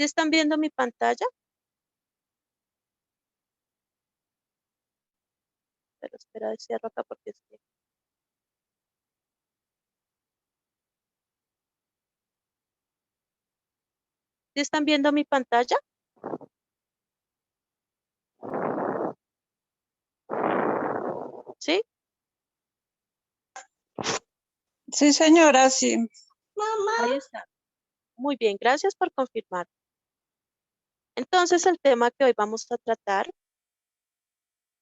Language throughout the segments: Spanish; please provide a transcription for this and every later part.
¿Sí están viendo mi pantalla? Pero espera, cierro acá porque es que... ¿Sí están viendo mi pantalla? ¿Sí? Sí, señora, sí. Ahí está. Muy bien, gracias por confirmar. Entonces, el tema que hoy vamos a tratar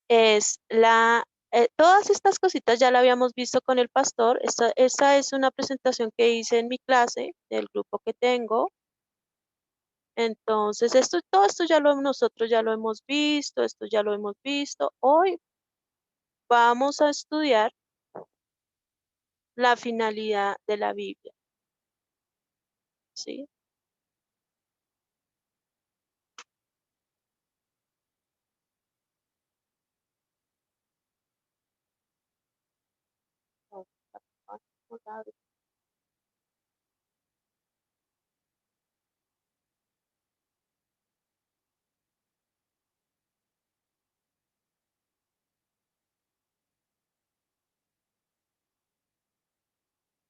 es todas estas cositas ya la habíamos visto con el pastor. Esa es una presentación que hice en mi clase del grupo que tengo. Entonces, todo esto nosotros ya lo hemos visto, esto ya lo hemos visto. Hoy vamos a estudiar la finalidad de la Biblia, ¿sí?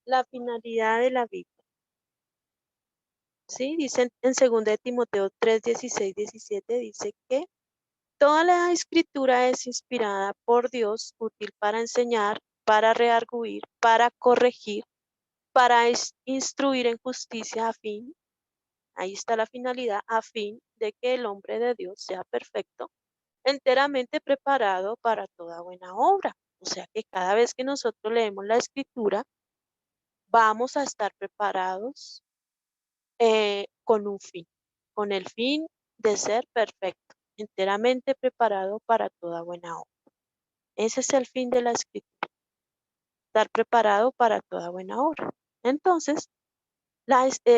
La finalidad de la Biblia, ¿sí? Dice en 2 de Timoteo 3, 16, 17, dice que toda la escritura es inspirada por Dios, útil para enseñar, para redarguir, para corregir, para instruir en justicia a fin, ahí está la finalidad, a fin de que el hombre de Dios sea perfecto, enteramente preparado para toda buena obra. O sea que cada vez que nosotros leemos la escritura, vamos a estar preparados con un fin, con el fin de ser perfecto, enteramente preparado para toda buena obra. Ese es el fin de la escritura, estar preparado para toda buena obra. Entonces,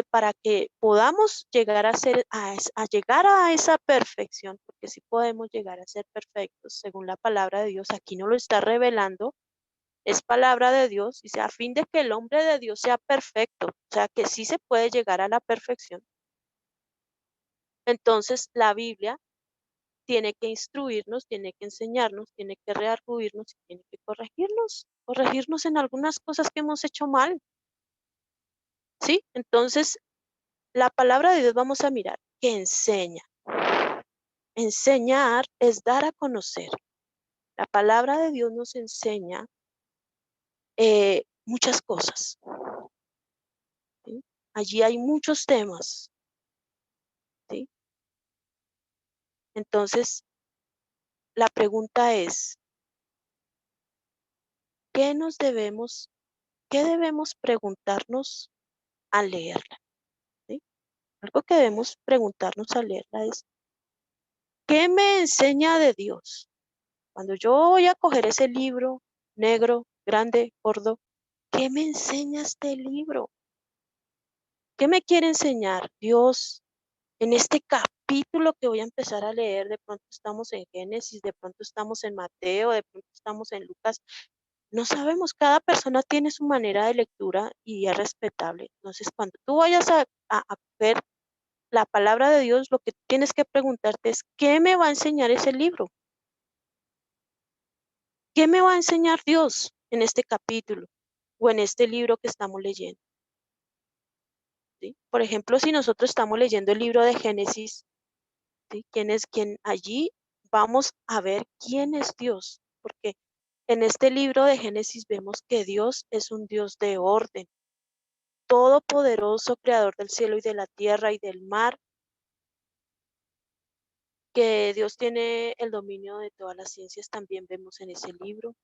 para que podamos llegar a llegar a esa perfección, porque sí podemos llegar a ser perfectos, según la palabra de Dios, aquí no lo está revelando, es palabra de Dios, dice, a fin de que el hombre de Dios sea perfecto, o sea, que sí se puede llegar a la perfección. Entonces, la Biblia tiene que instruirnos, tiene que enseñarnos, tiene que redarguirnos y tiene que corregirnos en algunas cosas que hemos hecho mal, ¿sí? Entonces, la palabra de Dios vamos a mirar que enseña. Enseñar es dar a conocer. La palabra de Dios nos enseña muchas cosas, ¿sí? Allí hay muchos temas, ¿sí? Entonces, la pregunta es, ¿qué qué debemos preguntarnos al leerla? ¿Sí? Algo que debemos preguntarnos al leerla es, ¿qué me enseña de Dios? Cuando yo voy a coger ese libro negro, grande, gordo, ¿qué me enseña este libro? ¿Qué me quiere enseñar Dios en este capítulo que voy a empezar a leer? De pronto estamos en Génesis, de pronto estamos en Mateo, de pronto estamos en Lucas. No sabemos, cada persona tiene su manera de lectura y es respetable. Entonces, cuando tú vayas a ver la palabra de Dios, lo que tienes que preguntarte es, ¿qué me va a enseñar ese libro? ¿Qué me va a enseñar Dios en este capítulo o en este libro que estamos leyendo? ¿Sí? Por ejemplo, si nosotros estamos leyendo el libro de Génesis, ¿sí? ¿Quién allí vamos a ver quién es Dios? Porque en este libro de Génesis vemos que Dios es un Dios de orden, todopoderoso, creador del cielo y de la tierra y del mar, que Dios tiene el dominio de todas las ciencias, también vemos en ese libro.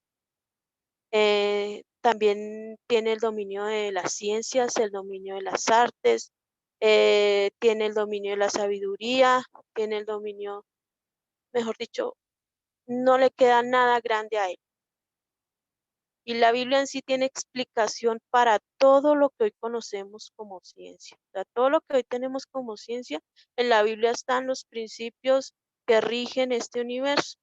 También tiene el dominio de las ciencias, el dominio de las artes, tiene el dominio de la sabiduría, tiene el dominio, mejor dicho, no le queda nada grande a él. Y la Biblia en sí tiene explicación para todo lo que hoy conocemos como ciencia. O sea, todo lo que hoy tenemos como ciencia, en la Biblia están los principios que rigen este universo.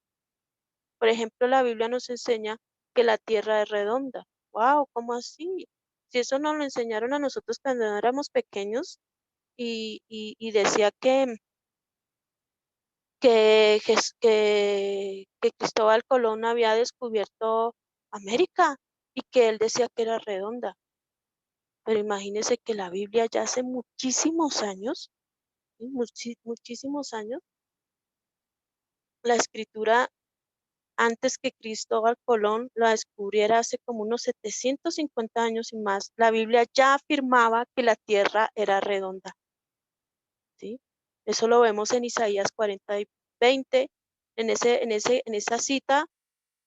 Por ejemplo, la Biblia nos enseña que la tierra es redonda. ¡Wow! ¿Cómo así? Si eso nos lo enseñaron a nosotros cuando éramos pequeños, y decía que Cristóbal Colón había descubierto América y que él decía que era redonda. Pero imagínese que la Biblia ya hace muchísimos años, ¿sí? Muchísimos años, la escritura antes que Cristóbal Colón la descubriera hace como unos 750 años y más, la Biblia ya afirmaba que la tierra era redonda, ¿sí? Eso lo vemos en Isaías 40 y 20, en esa cita,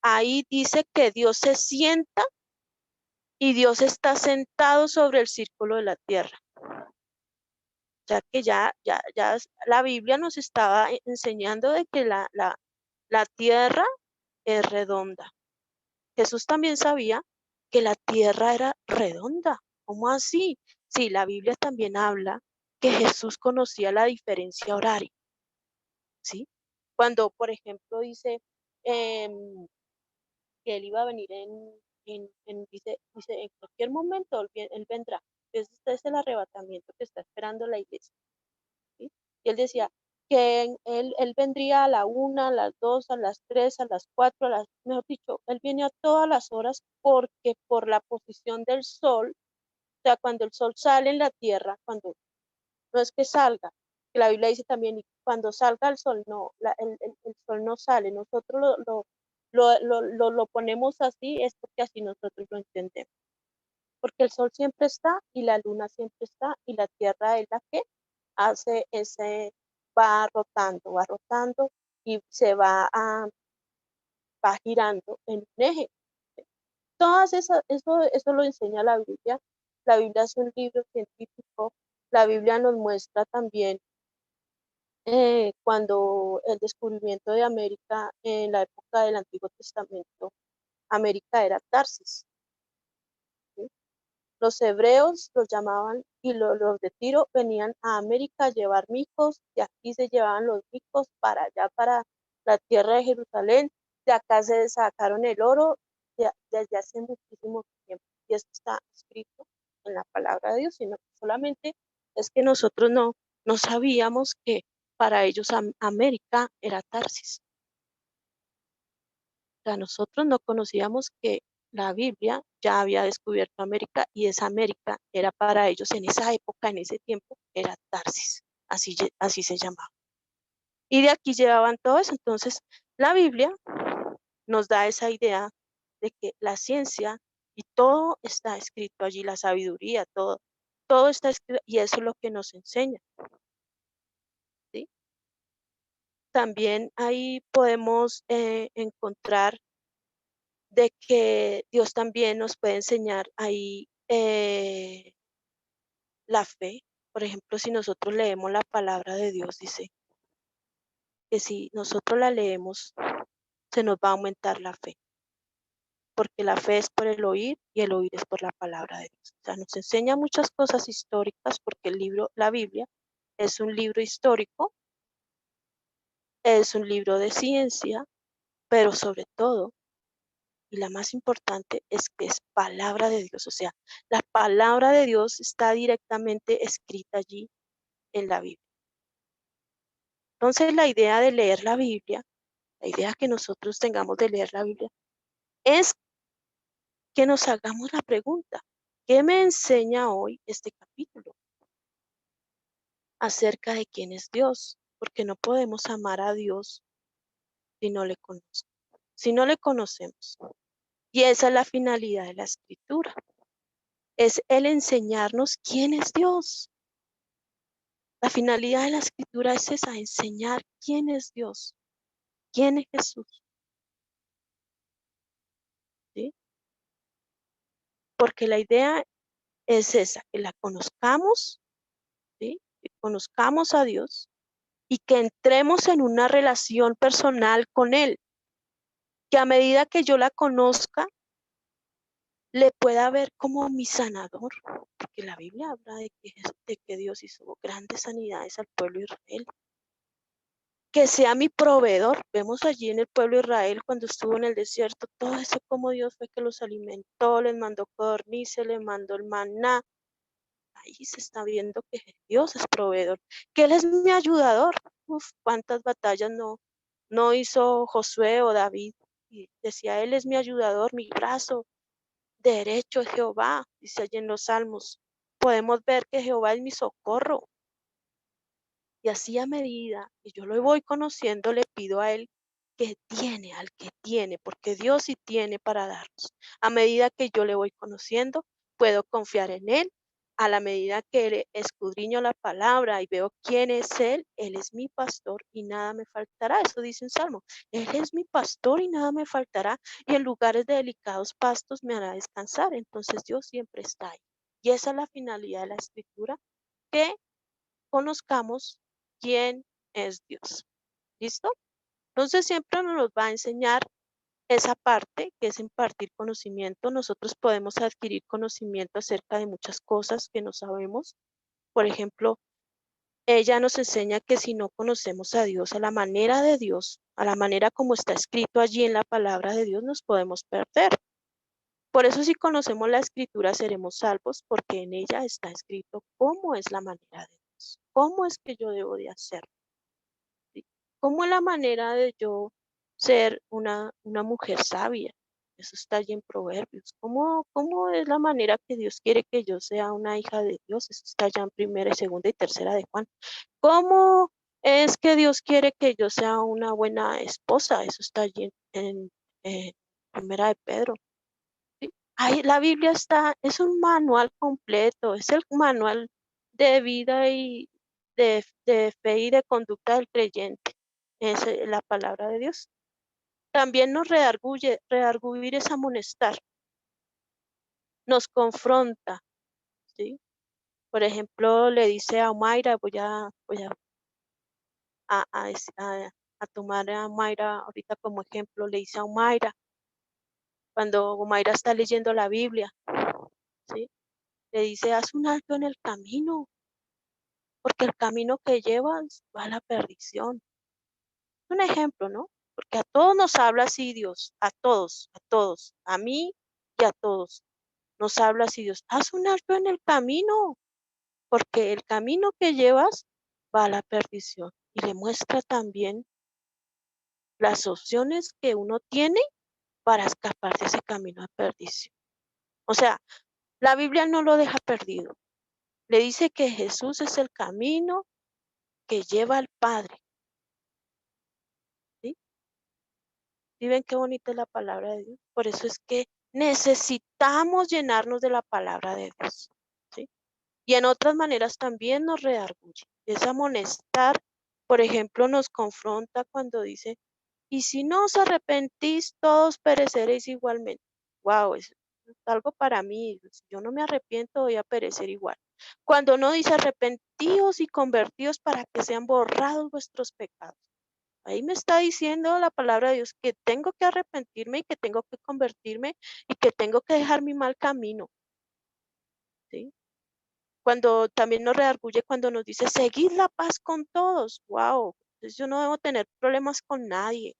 ahí dice que Dios se sienta y Dios está sentado sobre el círculo de la tierra. O sea que ya la Biblia nos estaba enseñando de que la tierra es redonda. Jesús también sabía que la tierra era redonda. ¿Cómo así? Sí, la Biblia también habla que Jesús conocía la diferencia horaria, ¿sí? Cuando, por ejemplo, dice que él iba a venir dice, en cualquier momento él vendrá. Este es el arrebatamiento que está esperando la iglesia, ¿sí? Y él decía que él vendría a la 1, a las 2, a las 3, a las 4, mejor dicho, él viene a todas las horas porque por la posición del sol, o sea, cuando el sol sale en la tierra, cuando no es que salga, que la Biblia dice también, y cuando salga el sol, no, el sol no sale, nosotros lo ponemos así, es porque así nosotros lo entendemos, porque el sol siempre está y la luna siempre está y la tierra es la que hace va rotando y va girando en un eje. Todas esas, eso lo enseña la Biblia. La Biblia es un libro científico. La Biblia nos muestra también cuando el descubrimiento de América en la época del Antiguo Testamento, América era Tarsis, ¿sí? Los hebreos los llamaban y los de Tiro venían a América a llevar micos, de aquí se llevaban los micos para allá, para la tierra de Jerusalén, de acá se sacaron el oro desde hace muchísimo tiempo. Y esto está escrito en la palabra de Dios, sino que solamente es que nosotros no sabíamos que para ellos América era Tarsis. O sea, nosotros no conocíamos que la Biblia ya había descubierto América y esa América era para ellos en esa época, en ese tiempo, era Tarsis, así se llamaba. Y de aquí llevaban todo eso. Entonces, la Biblia nos da esa idea de que la ciencia y todo está escrito allí, la sabiduría, todo está escrito y eso es lo que nos enseña, ¿sí? También ahí podemos encontrar de que Dios también nos puede enseñar ahí la fe. Por ejemplo, si nosotros leemos la palabra de Dios, dice que si nosotros la leemos, se nos va a aumentar la fe, porque la fe es por el oír y el oír es por la palabra de Dios. O sea, nos enseña muchas cosas históricas porque la Biblia, es un libro histórico, es un libro de ciencia, pero sobre todo y la más importante es que es palabra de Dios, o sea, la palabra de Dios está directamente escrita allí en la Biblia. Entonces, la idea de leer la Biblia, la idea que nosotros tengamos de leer la Biblia, es que nos hagamos la pregunta, ¿qué me enseña hoy este capítulo acerca de quién es Dios? Porque no podemos amar a Dios si no le conocemos, si no le conocemos. Y esa es la finalidad de la escritura, es el enseñarnos quién es Dios. La finalidad de la escritura es esa, enseñar quién es Dios, quién es Jesús, ¿sí? Porque la idea es esa, que la conozcamos, ¿sí? Que conozcamos a Dios y que entremos en una relación personal con Él, que a medida que yo la conozca, le pueda ver como mi sanador, porque la Biblia habla de que Dios hizo grandes sanidades al pueblo de Israel. Que sea mi proveedor. Vemos allí en el pueblo de Israel cuando estuvo en el desierto, todo eso como Dios fue que los alimentó, les mandó codornices, les mandó el maná. ahí se está viendo que Dios es proveedor, que Él es mi ayudador. Uf, cuántas batallas no hizo Josué o David. Y decía, Él es mi ayudador, mi brazo derecho es Jehová, dice allí en los Salmos. Podemos ver que Jehová es mi socorro. Y así a medida que yo lo voy conociendo, le pido a Él que tiene, al que tiene, porque Dios sí tiene para darnos. A medida que yo le voy conociendo, puedo confiar en Él. A la medida que le escudriño la palabra y veo quién es Él es mi pastor y nada me faltará. Eso dice un salmo. Él es mi pastor y nada me faltará. Y en lugares de delicados pastos me hará descansar. Entonces Dios siempre está ahí. Y esa es la finalidad de la escritura, que conozcamos quién es Dios. ¿Listo? Entonces siempre nos va a enseñar esa parte que es impartir conocimiento. Nosotros podemos adquirir conocimiento acerca de muchas cosas que no sabemos. Por ejemplo, ella nos enseña que si no conocemos a Dios, a la manera de Dios, a la manera como está escrito allí en la palabra de Dios, nos podemos perder. Por eso si conocemos la escritura seremos salvos, porque en ella está escrito cómo es la manera de Dios, cómo es que yo debo de hacer. ¿Sí? ¿Cómo es la manera de yo ser una mujer sabia? Eso está allí en Proverbios. ¿Cómo es la manera que Dios quiere que yo sea una hija de Dios? Eso está allá en primera, segunda y tercera de Juan. ¿Cómo es que Dios quiere que yo sea una buena esposa? Eso está allí en primera de Pedro. ¿Sí? Ahí la Biblia es un manual completo, es el manual de vida y de fe y de conducta del creyente. Es la palabra de Dios. También nos redarguir es amonestar, nos confronta, ¿sí? Por ejemplo, le dice a Omaira, a tomar a Omaira ahorita como ejemplo, le dice a Omaira, cuando Omaira está leyendo la Biblia, ¿sí? Le dice, haz un alto en el camino, porque el camino que llevas va a la perdición. Un ejemplo, ¿no? Porque a todos nos habla así Dios, a todos, a mí y a todos. Nos habla así Dios, haz un alto en el camino, porque el camino que llevas va a la perdición. Y le muestra también las opciones que uno tiene para escapar de ese camino a perdición. O sea, la Biblia no lo deja perdido. Le dice que Jesús es el camino que lleva al Padre. ¿Sí? ¿Sí ven qué bonita es la palabra de Dios? Por eso es que necesitamos llenarnos de la palabra de Dios. ¿Sí? Y en otras maneras también nos redarguye. Es amonestar, por ejemplo, nos confronta cuando dice, y si no os arrepentís, todos pereceréis igualmente. Wow, es algo para mí. Si yo no me arrepiento, voy a perecer igual. Cuando no dice arrepentíos y convertíos para que sean borrados vuestros pecados. Ahí me está diciendo la palabra de Dios que tengo que arrepentirme y que tengo que convertirme y que tengo que dejar mi mal camino. ¿Sí? Cuando también nos redarguye cuando nos dice, seguid la paz con todos. Wow, entonces yo no debo tener problemas con nadie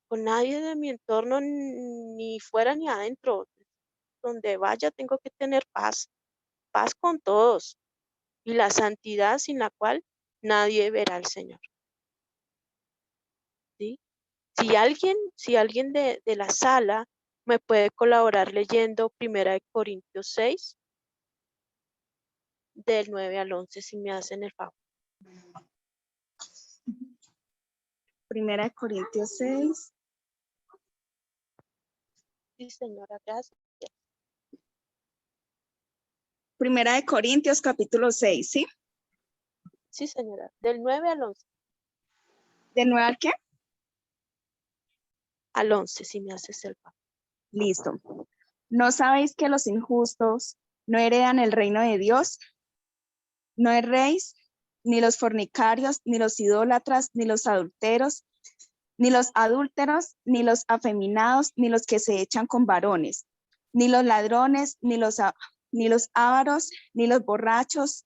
de mi entorno, ni fuera ni adentro. Donde vaya tengo que tener paz, paz con todos y la santidad sin la cual nadie verá al Señor. ¿Sí? Si alguien de la sala me puede colaborar leyendo 1 Corintios 6, del 9 al 11, si me hacen el favor. 1 Corintios 6. Sí, señora, gracias. 1 Corintios capítulo 6, ¿sí? Sí, señora, del 9 al 11. ¿De nuevo al qué? Al 11, si me haces el favor. Listo. ¿No sabéis que los injustos no heredan el reino de Dios? No erréis, ni los fornicarios, ni los idólatras, ni los adúlteros, ni los afeminados, ni los que se echan con varones, ni los ladrones, ni los ávaros, ni los borrachos,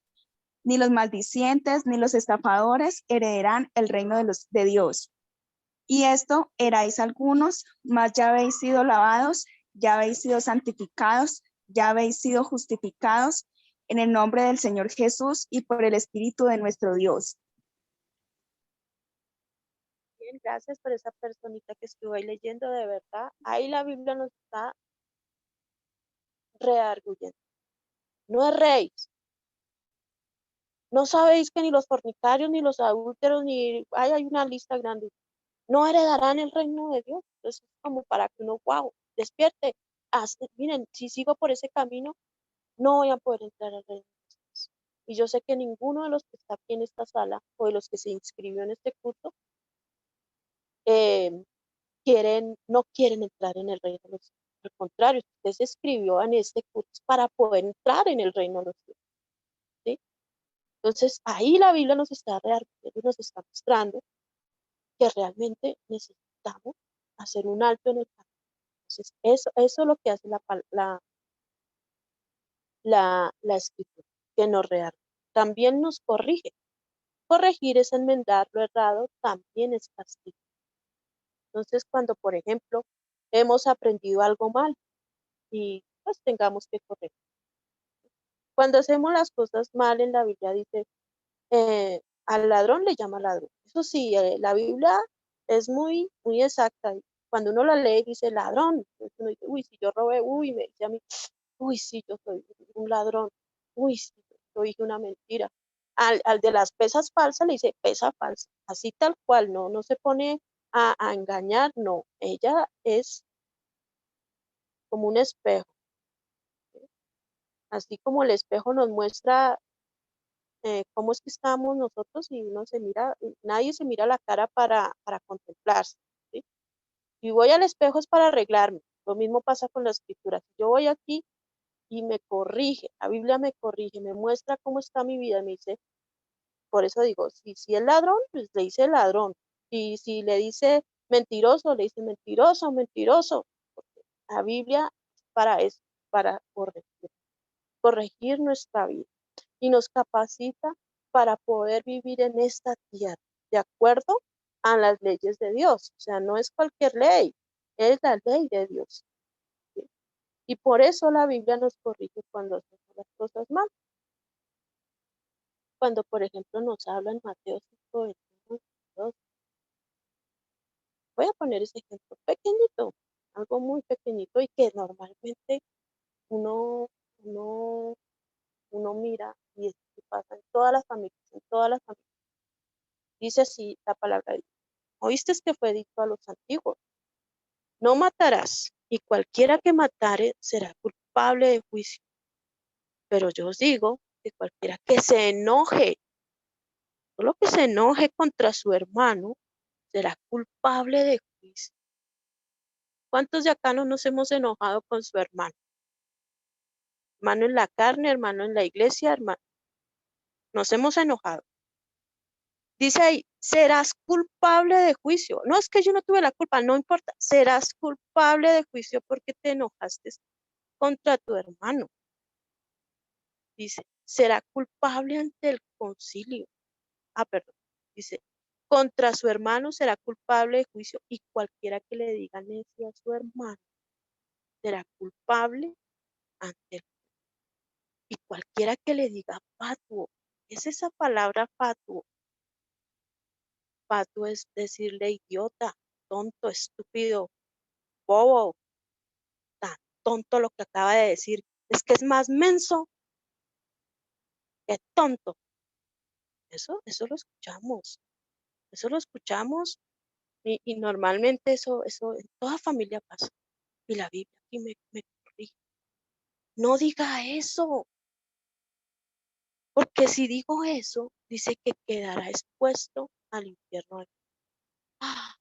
ni los maldicientes, ni los estafadores heredarán el reino de Dios. Y esto erais algunos, mas ya habéis sido lavados, ya habéis sido santificados, ya habéis sido justificados en el nombre del Señor Jesús y por el Espíritu de nuestro Dios. Bien, gracias por esa personita que estuvo ahí leyendo, de verdad. Ahí la Biblia nos está rearguyendo. No erréis. No sabéis que ni los fornicarios, ni los adúlteros, ni hay una lista grande, no heredarán el reino de Dios. Entonces, como para que uno, wow, despierte. Miren, si sigo por ese camino, no voy a poder entrar al reino de Dios. Y yo sé que ninguno de los que está aquí en esta sala o de los que se inscribió en este curso eh, no quieren entrar en el reino de los cielos. Al contrario, usted se inscribió en este curso para poder entrar en el reino de los cielos. ¿Sí? Entonces, ahí la Biblia nos está reargumentando y nos está mostrando que realmente necesitamos hacer un alto en el camino. Entonces, eso es lo que hace la escritura, que nos rearma. También nos corrige. Corregir es enmendar lo errado, también es castigo. Entonces, cuando, por ejemplo, hemos aprendido algo mal y pues tengamos que corregir. Cuando hacemos las cosas mal en la Biblia dice, al ladrón le llama ladrón. Eso sí, la Biblia es muy, muy exacta. Cuando uno la lee dice ladrón, entonces uno dice, uy, si yo robé, uy, me dice a mí, uy, sí, yo soy un ladrón, uy, sí, yo dije una mentira. Al de las pesas falsas le dice pesa falsa, así tal cual, no se pone a engañar, no, ella es como un espejo, ¿sí? Así como el espejo nos muestra cómo es que estamos nosotros y uno se mira, nadie se mira la cara para contemplarse, ¿sí? Y voy al espejo es para arreglarme. Lo mismo pasa con la escritura. Si yo voy aquí y me corrige, la Biblia me corrige, me muestra cómo está mi vida, me dice, por eso digo, si es ladrón, pues le dice ladrón. Y si le dice mentiroso, le dice mentiroso, mentiroso. Porque la Biblia es para eso, para corregir nuestra vida y nos capacita para poder vivir en esta tierra, de acuerdo a las leyes de Dios. O sea, no es cualquier ley, es la ley de Dios, ¿sí? Y por eso la Biblia nos corrige cuando hacemos las cosas mal. Cuando, por ejemplo, nos habla en Mateo 5, 21, 22. Voy a poner ese ejemplo pequeñito, algo muy pequeñito y que normalmente uno, uno, uno mira y es que pasa en todas las familias, en todas las familias. Dice así la palabra de Dios. ¿Oíste que fue dicho a los antiguos? No matarás, y cualquiera que matare será culpable de juicio. Pero yo os digo que cualquiera que se enoje, solo que se enoje contra su hermano, será culpable de juicio. ¿Cuántos de acá no nos hemos enojado con su hermano? Hermano en la carne, hermano en la iglesia, hermano. Nos hemos enojado. Dice ahí, serás culpable de juicio. No es que yo no tuve la culpa, no importa. Serás culpable de juicio porque te enojaste contra tu hermano. Dice, será culpable ante el concilio. Perdón. Dice, contra su hermano será culpable de juicio y cualquiera que le diga necio a su hermano será culpable ante el. Y cualquiera que le diga fatuo, es esa palabra fatuo. Fatuo es decirle idiota, tonto, estúpido, bobo, tan tonto lo que acaba de decir. Es que es más menso que tonto. Eso lo escuchamos. Eso lo escuchamos y normalmente eso en toda familia pasa. Y la Biblia aquí me corrige. No diga eso, porque si digo eso, dice que quedará expuesto al infierno. ¡Ah!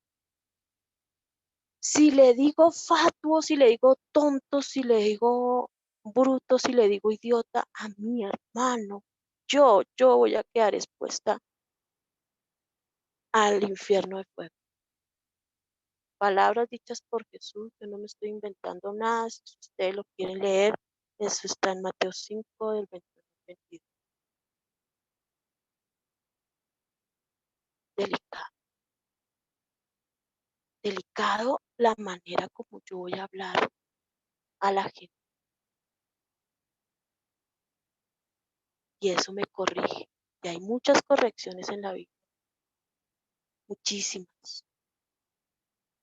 Si le digo fatuo, si le digo tonto, si le digo bruto, si le digo idiota a mi hermano, yo voy a quedar expuesta al infierno de fuego. Palabras dichas por Jesús, yo no me estoy inventando nada, si ustedes lo quieren leer, eso está en Mateo 5, del 21 al 22. Delicado, delicado la manera como yo voy a hablar a la gente. y eso me corrige. Y hay muchas correcciones en la Biblia, muchísimas.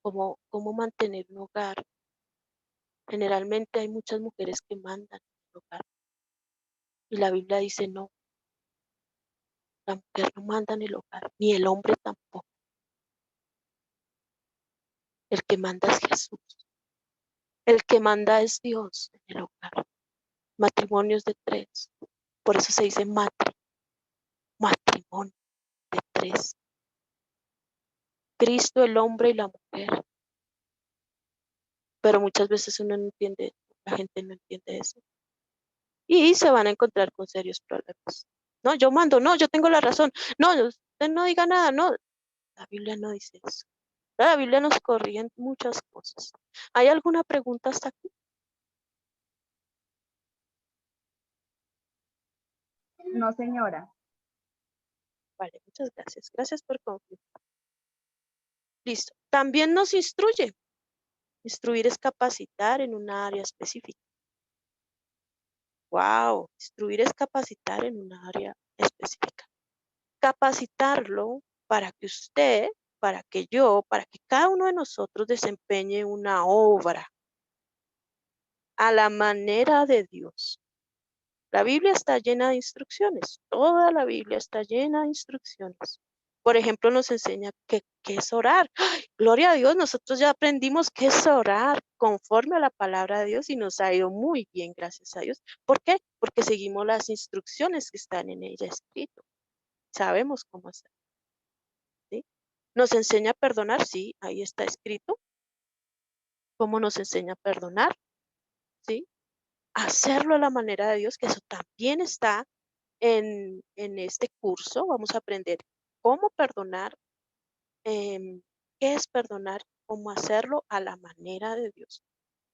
Cómo mantener un hogar. Generalmente hay muchas mujeres que mandan en el hogar y la Biblia dice no, la mujer no manda en el hogar, ni el hombre tampoco. El que manda es Jesús. El que manda es Dios en el hogar. Matrimonios de tres. Por eso se dice matrimonio de tres. Cristo, el hombre y la mujer. Pero muchas veces uno no entiende, la gente no entiende eso. Y se van a encontrar con serios problemas. No, yo mando, no, yo tengo la razón. No, usted no diga nada, no. La Biblia no dice eso. La Biblia nos corrige en muchas cosas. ¿Hay alguna pregunta hasta aquí? No, señora. Vale, muchas gracias. Gracias por confiar. Listo. También nos instruye. Instruir es capacitar en una área específica. Wow, instruir es capacitar en una área específica. Capacitarlo para que usted, para que yo, para que cada uno de nosotros desempeñe una obra a la manera de Dios. La Biblia está llena de instrucciones, toda la Biblia está llena de instrucciones. Por ejemplo, nos enseña qué es orar. ¡Ay! Gloria a Dios, nosotros ya aprendimos qué es orar conforme a la palabra de Dios y nos ha ido muy bien, gracias a Dios. ¿Por qué? Porque seguimos las instrucciones que están en ella escrito. Sabemos cómo hacer. ¿Sí? Nos enseña a perdonar, sí, ahí está escrito. ¿Cómo nos enseña a perdonar? ¿Sí? Hacerlo a la manera de Dios, que eso también está en este curso. Vamos a aprender cómo perdonar, qué es perdonar, cómo hacerlo a la manera de Dios.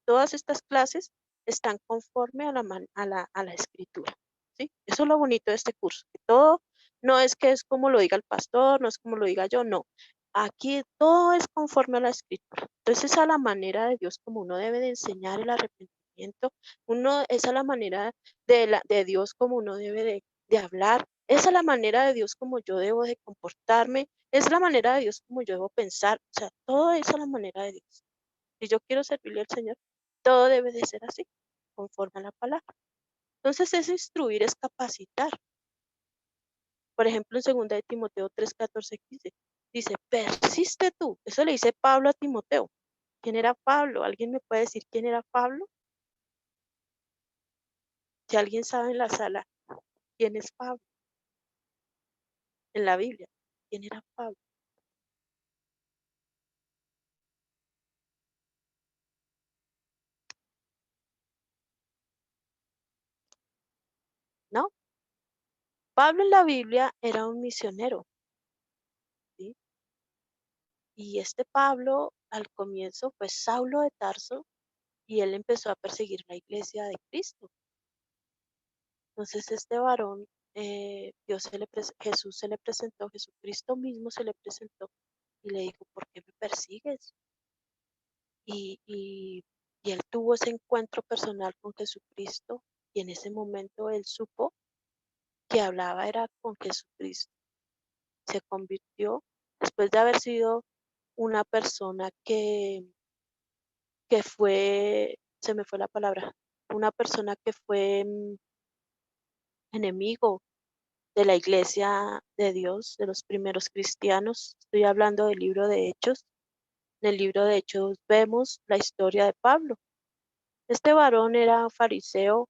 Todas estas clases están conforme a la escritura. ¿Sí? Eso es lo bonito de este curso, que todo no es que es como lo diga el pastor, no es como lo diga yo, no. Aquí todo es conforme a la escritura. Entonces, a la manera de Dios, como uno debe de enseñar el arrepentimiento, uno es a la manera de Dios como uno debe de hablar, es a la manera de Dios como yo debo de comportarme, es la manera de Dios como yo debo pensar, o sea, todo es a la manera de Dios. Si yo quiero servirle al Señor, todo debe de ser así, conforme a la palabra. Entonces, es instruir, es capacitar. Por ejemplo, en 2 de Timoteo 3, 14, 15, dice, persiste tú. Eso le dice Pablo a Timoteo. ¿Quién era Pablo? ¿Alguien me puede decir quién era Pablo? Si alguien sabe en la sala quién es Pablo en la Biblia, ¿quién era Pablo? ¿No? Pablo en la Biblia era un misionero, ¿sí? Y este Pablo al comienzo fue Saulo de Tarso y él empezó a perseguir la iglesia de Cristo. Entonces este varón, Jesús se le presentó, Jesucristo mismo se le presentó y le dijo, ¿por qué me persigues? Y él tuvo ese encuentro personal con Jesucristo y en ese momento él supo que hablaba era con Jesucristo. Se convirtió después de haber sido una persona que fue, se me fue la palabra, una persona que fue enemigo de la iglesia de Dios, de los primeros cristianos. Estoy hablando del libro de Hechos. En el libro de Hechos vemos la historia de Pablo. Este varón era fariseo,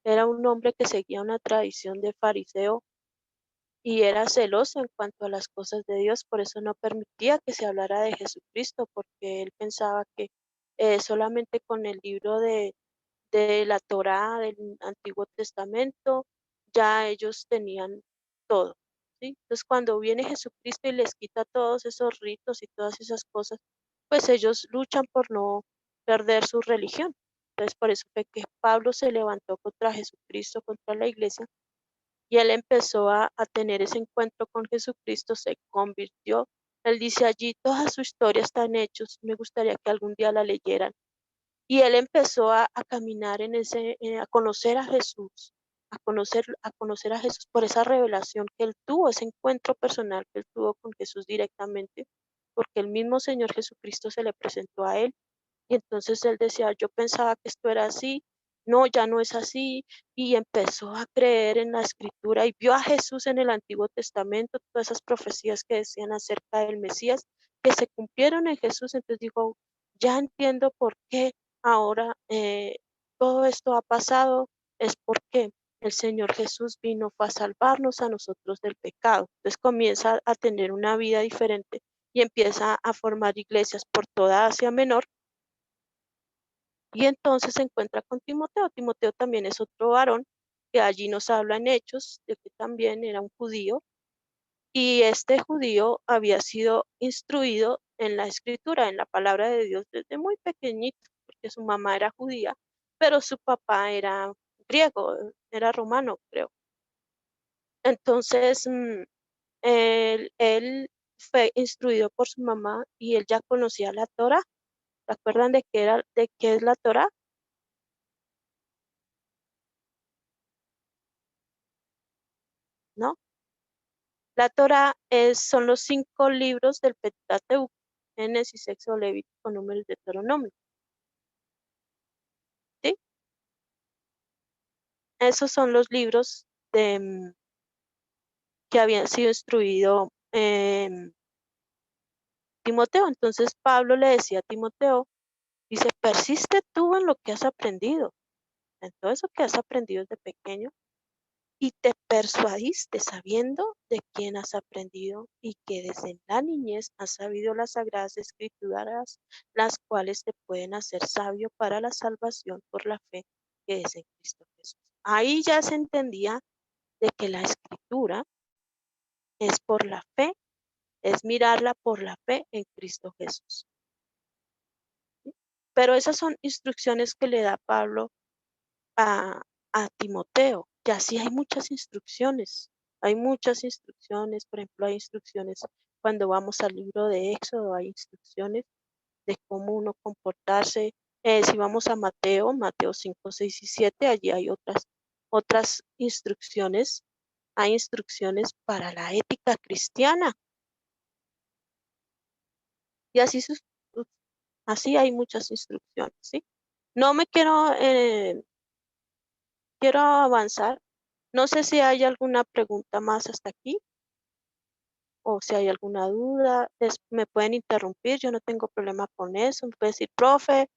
era un hombre que seguía una tradición de fariseo y era celoso en cuanto a las cosas de Dios, por eso no permitía que se hablara de Jesucristo, porque él pensaba que solamente con el libro de la Torá del Antiguo Testamento, ya ellos tenían todo, ¿sí? Entonces, cuando viene Jesucristo y les quita todos esos ritos y todas esas cosas, pues ellos luchan por no perder su religión. Entonces, por eso fue que Pablo se levantó contra Jesucristo, contra la iglesia, y él empezó a tener ese encuentro con Jesucristo, se convirtió. Él dice allí, toda su historia está en Hechos, me gustaría que algún día la leyeran. Y él empezó a caminar a conocer a Jesús, a conocer a Jesús por esa revelación que él tuvo, ese encuentro personal que él tuvo con Jesús directamente, porque el mismo Señor Jesucristo se le presentó a él. Y entonces él decía, yo pensaba que esto era así, no, ya no es así, y empezó a creer en la escritura y vio a Jesús en el Antiguo Testamento, todas esas profecías que decían acerca del Mesías, que se cumplieron en Jesús. Entonces dijo, ya entiendo por qué ahora todo esto ha pasado, es porque el Señor Jesús vino fue a salvarnos a nosotros del pecado. Entonces comienza a tener una vida diferente y empieza a formar iglesias por toda Asia Menor. Y entonces se encuentra con Timoteo. Timoteo también es otro varón que allí nos habla en Hechos de que también era un judío. Y este judío había sido instruido en la escritura, en la palabra de Dios desde muy pequeñito, porque su mamá era judía, pero su papá era griego, era romano, creo. Entonces, él fue instruido por su mamá y él ya conocía la Torá. ¿Se acuerdan de qué es la Torá? ¿No? La Torá son los 5 libros del Pentateuco: Génesis, Éxodo, Levítico, Números, Deuteronomio. ¿Sí? Esos son los libros que habían sido instruido Timoteo. Entonces Pablo le decía a Timoteo, dice, persiste tú en lo que has aprendido, en todo eso que has aprendido desde pequeño, y te persuadiste sabiendo de quién has aprendido y que desde la niñez has sabido las sagradas escrituras, las cuales te pueden hacer sabio para la salvación por la fe que es en Cristo Jesús. Ahí ya se entendía de que la escritura es por la fe, es mirarla por la fe en Cristo Jesús. ¿Sí? Pero esas son instrucciones que le da Pablo a, a Timoteo. Y así hay muchas instrucciones. Hay muchas instrucciones. Por ejemplo, hay instrucciones cuando vamos al libro de Éxodo, hay instrucciones de cómo uno comportarse. Si vamos a Mateo 5, 6 y 7, allí hay otras instrucciones. Hay instrucciones para la ética cristiana. Y así hay muchas instrucciones, ¿sí? No me quiero avanzar. No sé si hay alguna pregunta más hasta aquí o si hay alguna duda. Me pueden interrumpir, yo no tengo problema con eso. Me pueden decir, profe,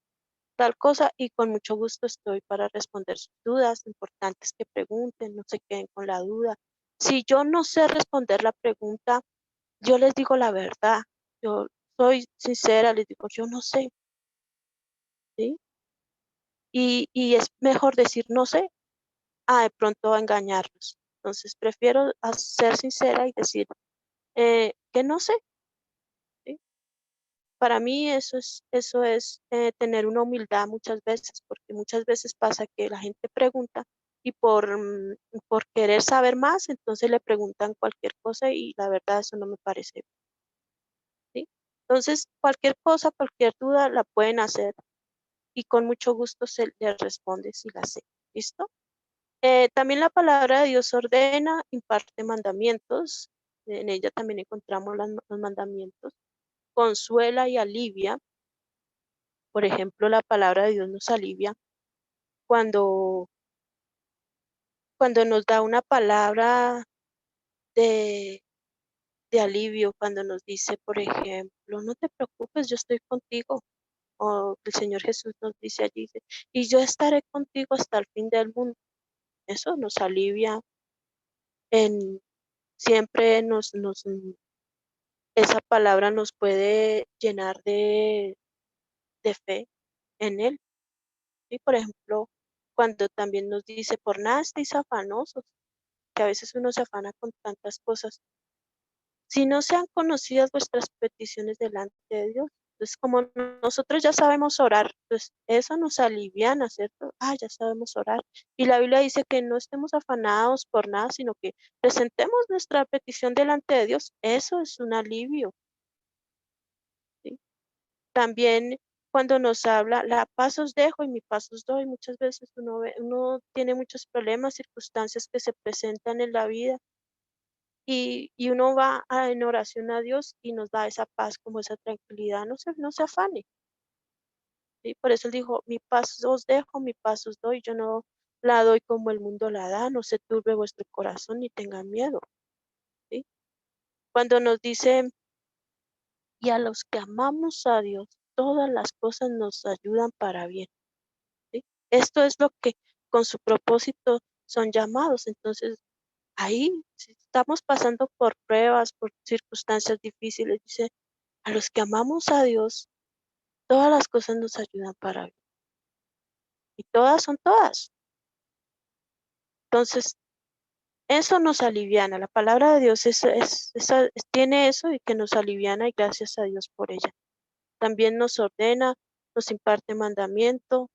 tal cosa, y con mucho gusto estoy para responder sus dudas. Importantes que pregunten, no se queden con la duda. Si yo no sé responder la pregunta, yo les digo la verdad. Yo soy sincera, les digo, yo no sé, ¿sí? Y es mejor decir no sé a de pronto engañarlos. Entonces prefiero ser sincera y decir que no sé, ¿sí? Para mí eso es tener una humildad muchas veces, porque muchas veces pasa que la gente pregunta y por querer saber más, entonces le preguntan cualquier cosa y la verdad eso no me parece, ¿sí? Entonces, cualquier cosa, cualquier duda la pueden hacer y con mucho gusto se les responde si la sé. ¿Listo? También la palabra de Dios ordena, imparte mandamientos. En ella también encontramos los mandamientos. Consuela y alivia. Por ejemplo, la palabra de Dios nos alivia cuando, cuando nos da una palabra de, de alivio, cuando nos dice, por ejemplo, no te preocupes, yo estoy contigo. O el Señor Jesús nos dice allí, dice, y yo estaré contigo hasta el fin del mundo. Eso nos alivia siempre esa palabra nos puede llenar de fe en Él. Y por ejemplo, cuando también nos dice, por nada estéis afanosos, que a veces uno se afana con tantas cosas. Si no sean conocidas vuestras peticiones delante de Dios, entonces como nosotros ya sabemos orar, pues eso nos aliviana, ¿cierto? Ya sabemos orar. Y la Biblia dice que no estemos afanados por nada, sino que presentemos nuestra petición delante de Dios. Eso es un alivio, ¿sí? También cuando nos habla, la paz os dejo y mi paz os doy, muchas veces uno tiene muchos problemas, circunstancias que se presentan en la vida y uno va en oración a Dios y nos da esa paz, como esa tranquilidad, no se afane. ¿Sí? Por eso él dijo, mi paz os dejo, mi paz os doy, yo no la doy como el mundo la da, no se turbe vuestro corazón ni tengan miedo. ¿Sí? Cuando nos dice, y a los que amamos a Dios, todas las cosas nos ayudan para bien. ¿Sí? Esto es lo que con su propósito son llamados. Entonces, ahí, si estamos pasando por pruebas, por circunstancias difíciles, dice, a los que amamos a Dios, todas las cosas nos ayudan para bien. Y todas son todas. Entonces, eso nos aliviana. La palabra de Dios tiene eso y que nos aliviana y gracias a Dios por ella. También nos ordena, nos imparte mandamiento,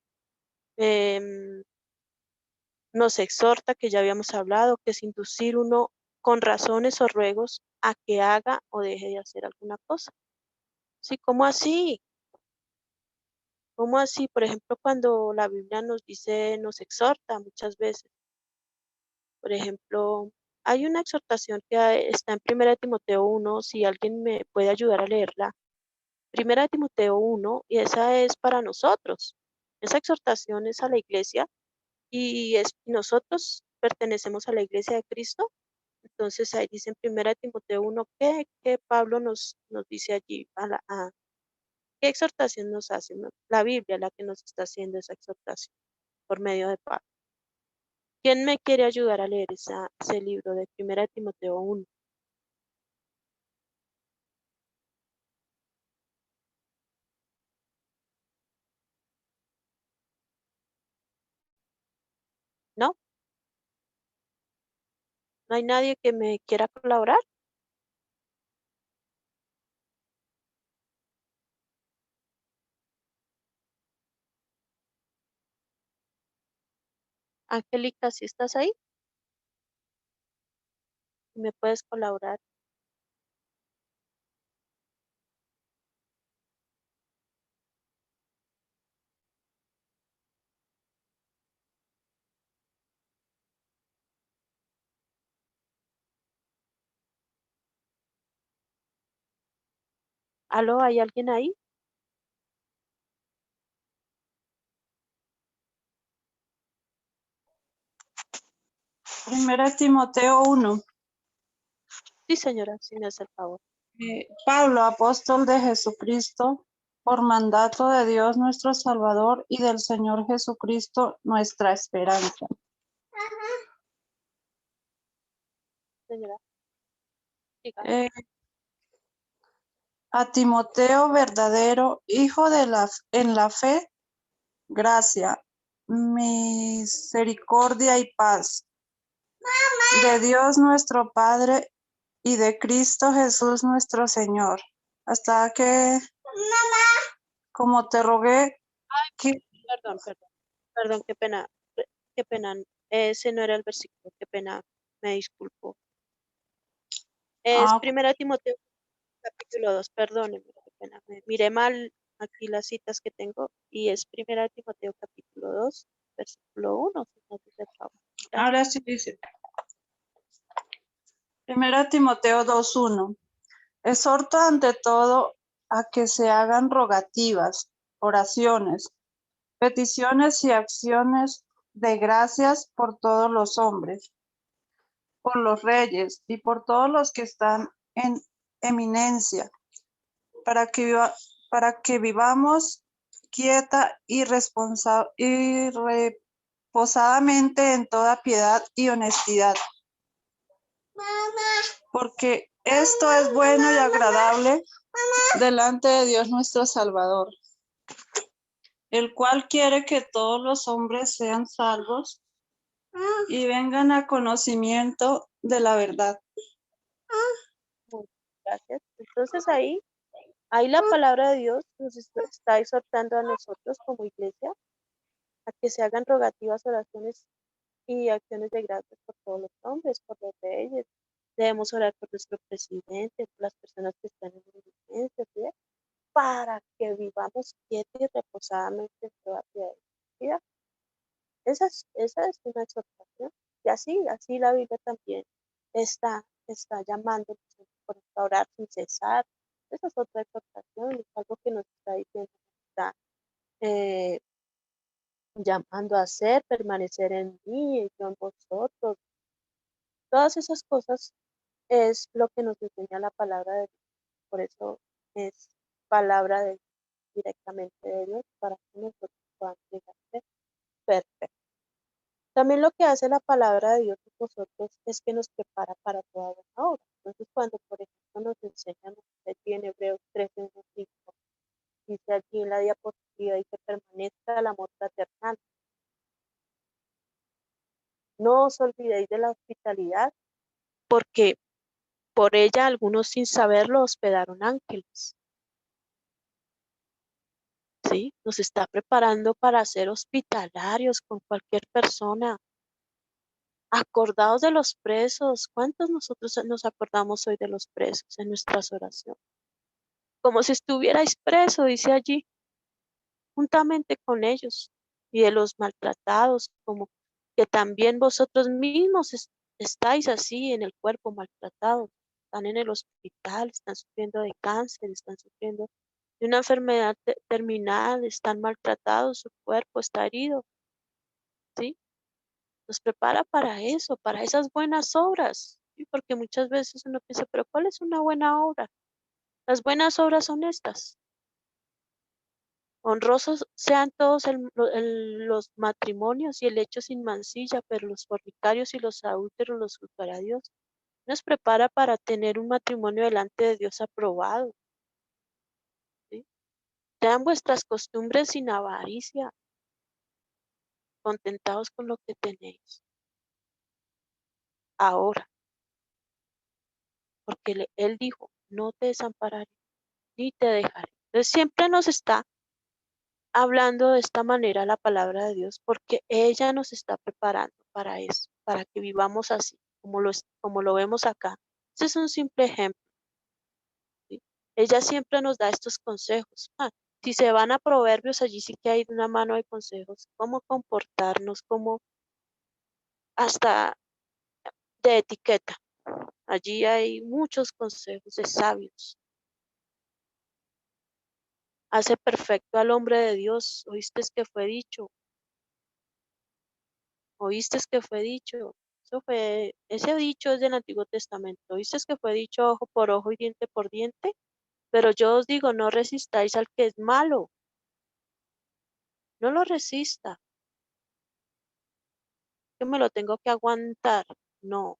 em, nos exhorta, que ya habíamos hablado, que es inducir uno con razones o ruegos a que haga o deje de hacer alguna cosa. Sí, ¿cómo así? ¿Cómo así? Por ejemplo, cuando la Biblia nos dice, nos exhorta muchas veces. Por ejemplo, hay una exhortación que está en 1 Timoteo 1, si alguien me puede ayudar a leerla. 1 Timoteo 1, y esa es para nosotros. Esa exhortación es a la iglesia y nosotros pertenecemos a la iglesia de Cristo. Entonces ahí dice en 1 Timoteo 1 que Pablo nos dice allí, ¿qué exhortación nos hace? ¿No? La Biblia la que nos está haciendo esa exhortación por medio de Pablo. ¿Quién me quiere ayudar a leer ese libro de 1 Timoteo 1? ¿No? ¿No hay nadie que me quiera colaborar? Angélica, ¿si estás ahí? ¿Me puedes colaborar? ¿Aló? ¿Hay alguien ahí? Primera Timoteo 1. Sí, señora, si me hace el favor. Pablo, apóstol de Jesucristo, por mandato de Dios nuestro Salvador y del Señor Jesucristo, nuestra esperanza. Señora, diga. A Timoteo, verdadero hijo en la fe, gracia, misericordia y paz de Dios nuestro Padre y de Cristo Jesús nuestro Señor. Hasta que, como te rogué, que Perdón, qué pena. Ese no era el versículo, qué pena, me disculpo. Es ah, 1 Timoteo capítulo 2, perdóneme, qué pena. Miré mal aquí las citas que tengo y es 1 Timoteo capítulo 2, versículo 1, si no te favor. Gracias. ahora sí dice. Primera Timoteo 2:1. Exhorto ante todo a que se hagan rogativas, oraciones, peticiones y acciones de gracias por todos los hombres, por los reyes y por todos los que están en eminencia, para para que vivamos quieta y reposadamente en toda piedad y honestidad. Porque esto es bueno y agradable delante de Dios nuestro Salvador, el cual quiere que todos los hombres sean salvos y vengan a conocimiento de la verdad. Muy bien, gracias. Entonces ahí la palabra de Dios nos está exhortando a nosotros como iglesia a que se hagan rogativas, oraciones y acciones de gracias por todos los hombres, por los reyes. Debemos orar por nuestro presidente, por las personas que están en emergencia, ¿sí? para que vivamos quietos y reposadamente en toda piedad. Esa es una exhortación. Y así la Biblia también está llamando a orar sin cesar. Esa es otra exhortación, es algo que nos está diciendo, nos está eh, llamando a hacer, permanecer en mí y yo en vosotros. Todas esas cosas es lo que nos enseña la palabra de Dios. Por eso es palabra de directamente de Dios para que nosotros podamos llegar a ser perfectos. También lo que hace la palabra de Dios en nosotros es que nos prepara para toda buena obra. Entonces, cuando, por ejemplo, nos enseñan aquí en Hebreos 13, 1, 5, dice allí en la diapositiva, y que permanezca el amor fraternal. No os olvidéis de la hospitalidad, porque por ella algunos sin saberlo hospedaron ángeles. ¿Sí? Nos está preparando para ser hospitalarios con cualquier persona. Acordaos de los presos. ¿Cuántos nosotros nos acordamos hoy de los presos en nuestras oraciones? Como si estuvierais preso, dice allí, juntamente con ellos, y de los maltratados, como que también vosotros mismos estáis así en el cuerpo maltratados, están en el hospital, están sufriendo de cáncer, están sufriendo de una enfermedad terminal, están maltratados, su cuerpo está herido, ¿sí? Nos prepara para eso, para esas buenas obras, ¿sí? Porque muchas veces uno piensa, pero ¿cuál es una buena obra? Las buenas obras son estas. Honrosos sean todos los matrimonios y el hecho sin mancilla, pero los fornicarios y los adúlteros los juzgará Dios. Nos prepara para tener un matrimonio delante de Dios aprobado, ¿sí? Sean vuestras costumbres sin avaricia, contentados con lo que tenéis ahora, porque Él dijo, no te desampararé ni te dejaré. Entonces siempre nos está hablando de esta manera la palabra de Dios, porque ella nos está preparando para eso, para que vivamos así, como lo vemos acá. Este es un simple ejemplo, ¿sí? Ella siempre nos da estos consejos. Si se van a Proverbios, allí sí que hay una mano de consejos, cómo comportarnos, cómo hasta de etiqueta. Allí hay muchos consejos de sabios. Hace perfecto al hombre de Dios. Oíste que fue dicho. Ese dicho es del Antiguo Testamento. ¿Oíste que fue dicho ojo por ojo y diente por diente? Pero yo os digo, no resistáis al que es malo. No lo resista. Que me lo tengo que aguantar. No,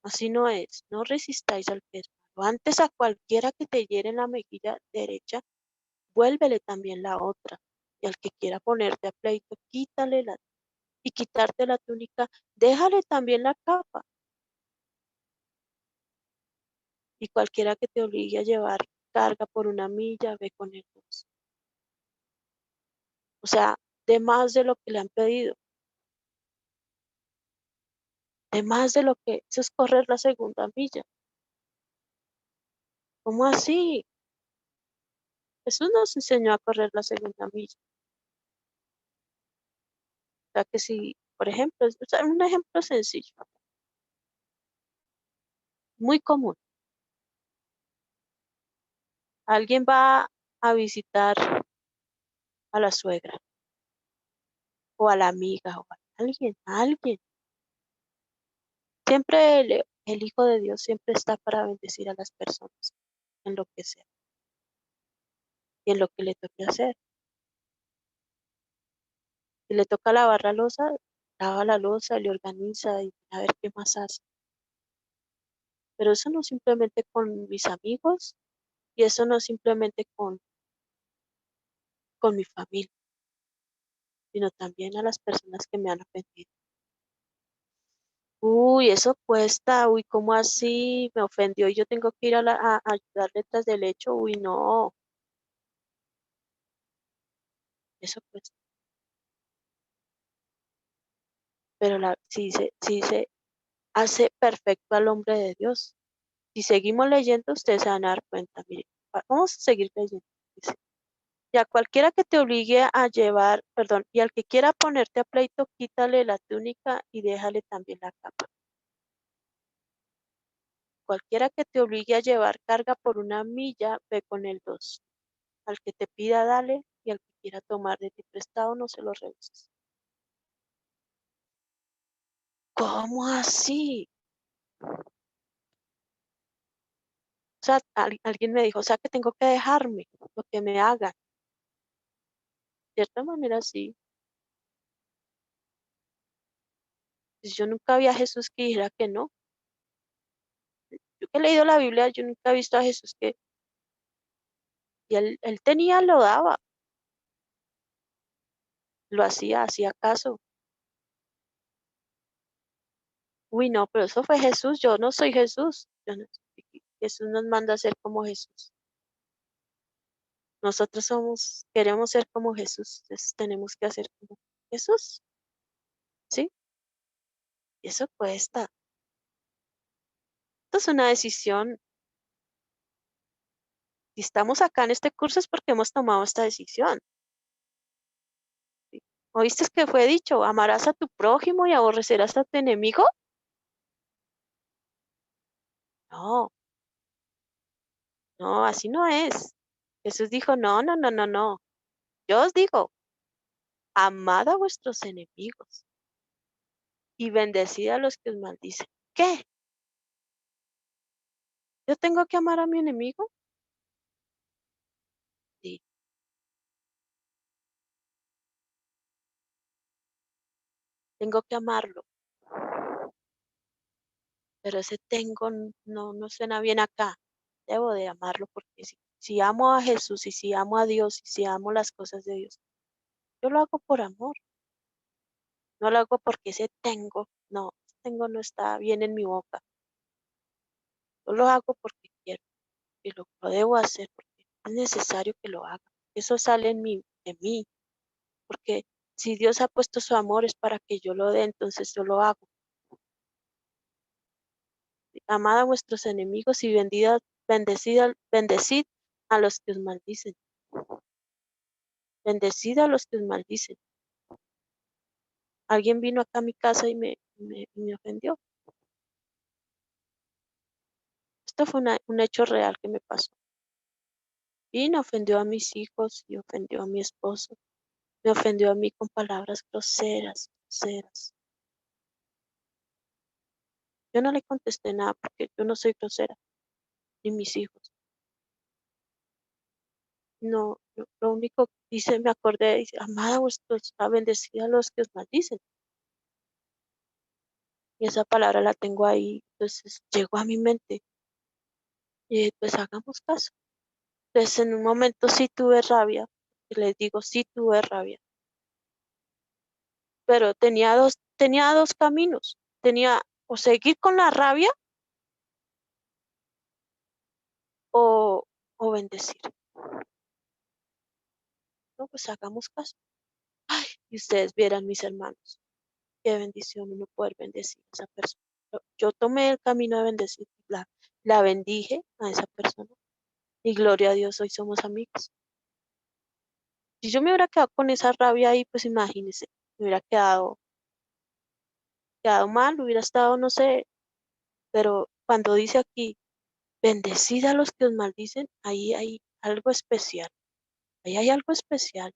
así no es. No resistáis al que es malo. Antes a cualquiera que te hiere en la mejilla derecha, vuélvele también la otra. Y al que quiera ponerte a pleito, y quitarte la túnica, déjale también la capa. Y cualquiera que te obligue a llevar carga por una milla, ve con el dos. O sea, de más de lo que le han pedido, de más de lo que eso es correr la segunda milla. ¿Cómo así? Jesús nos enseñó a correr la segunda milla. O sea que si, por ejemplo, un ejemplo sencillo, muy común. Alguien va a visitar a la suegra o a la amiga o a alguien. Siempre el Hijo de Dios siempre está para bendecir a las personas en lo que sea y en lo que le toque hacer. Si le toca lavar la loza, lava la loza, le organiza y a ver qué más hace. Pero eso no simplemente con mis amigos y eso no simplemente con mi familia, sino también a las personas que me han ofendido. Uy, eso cuesta, uy, ¿cómo así? Me ofendió y yo tengo que ir a ayudarle tras del hecho, uy, no, eso cuesta. Pero si se hace perfecto al hombre de Dios. Si seguimos leyendo, ustedes se van a dar cuenta, miren. Vamos a seguir leyendo. Dice, y a cualquiera que te obligue a llevar, perdón, y al que quiera ponerte a pleito, quítale la túnica y déjale también la capa. Cualquiera que te obligue a llevar carga por 1 milla, ve con el 2. Al que te pida, dale, y al que quiera tomar de ti prestado, no se lo rehuses. ¿Cómo así? O sea, alguien me dijo, o sea, que tengo que dejarme lo que me hagan. De cierta manera, sí. Pues yo nunca vi a Jesús que dijera que no. Yo que he leído la Biblia, yo nunca he visto a Jesús que, y él tenía, lo daba, lo hacía caso. Uy, no, pero eso fue Jesús, yo no soy Jesús. Jesús nos manda a ser como Jesús. Nosotros queremos ser como Jesús, entonces tenemos que hacer como Jesús, ¿sí? Y eso cuesta. Esto es una decisión. Si estamos acá en este curso es porque hemos tomado esta decisión. ¿Sí? ¿Oíste que fue dicho? ¿Amarás a tu prójimo y aborrecerás a tu enemigo? No, no, así no es. Jesús dijo, no, no, no, no, no. Yo os digo, amad a vuestros enemigos y bendecid a los que os maldicen. ¿Qué? ¿Yo tengo que amar a mi enemigo? Sí, tengo que amarlo. Pero ese tengo no suena bien acá. Debo de amarlo porque si amo a Jesús y si amo a Dios y si amo las cosas de Dios, yo lo hago por amor. No lo hago porque ese tengo no está bien en mi boca. Yo lo hago porque quiero y lo debo hacer porque es necesario que lo haga. Eso sale de mí, porque si Dios ha puesto su amor es para que yo lo dé, entonces yo lo hago. Amad a vuestros enemigos y bendecid a los que os maldicen. Bendecid a los que os maldicen. Alguien vino acá a mi casa y me ofendió. Esto fue un hecho real que me pasó. Vino, ofendió a mis hijos y ofendió a mi esposo. Me ofendió a mí con palabras groseras, groseras. Yo no le contesté nada porque yo no soy grosera, ni mis hijos. No, lo único que dice, me acordé, dice, amad a vuestros, a bendecid a los que os maldicen. Y esa palabra la tengo ahí, entonces llegó a mi mente. Y pues hagamos caso. Entonces en un momento sí tuve rabia, y les digo, sí tuve rabia, pero tenía dos caminos. Tenía o seguir con la rabia o, o bendecir. No, pues hagamos caso. Ay, y ustedes vieran, mis hermanos, qué bendición uno poder bendecir a esa persona. Yo tomé el camino de bendecir, la bendije a esa persona. Y gloria a Dios, hoy somos amigos. Si yo me hubiera quedado con esa rabia ahí, pues imagínense, me hubiera quedado mal, hubiera estado, no sé, pero cuando dice aquí, bendecid a los que os maldicen, ahí hay algo especial, ahí hay algo especial.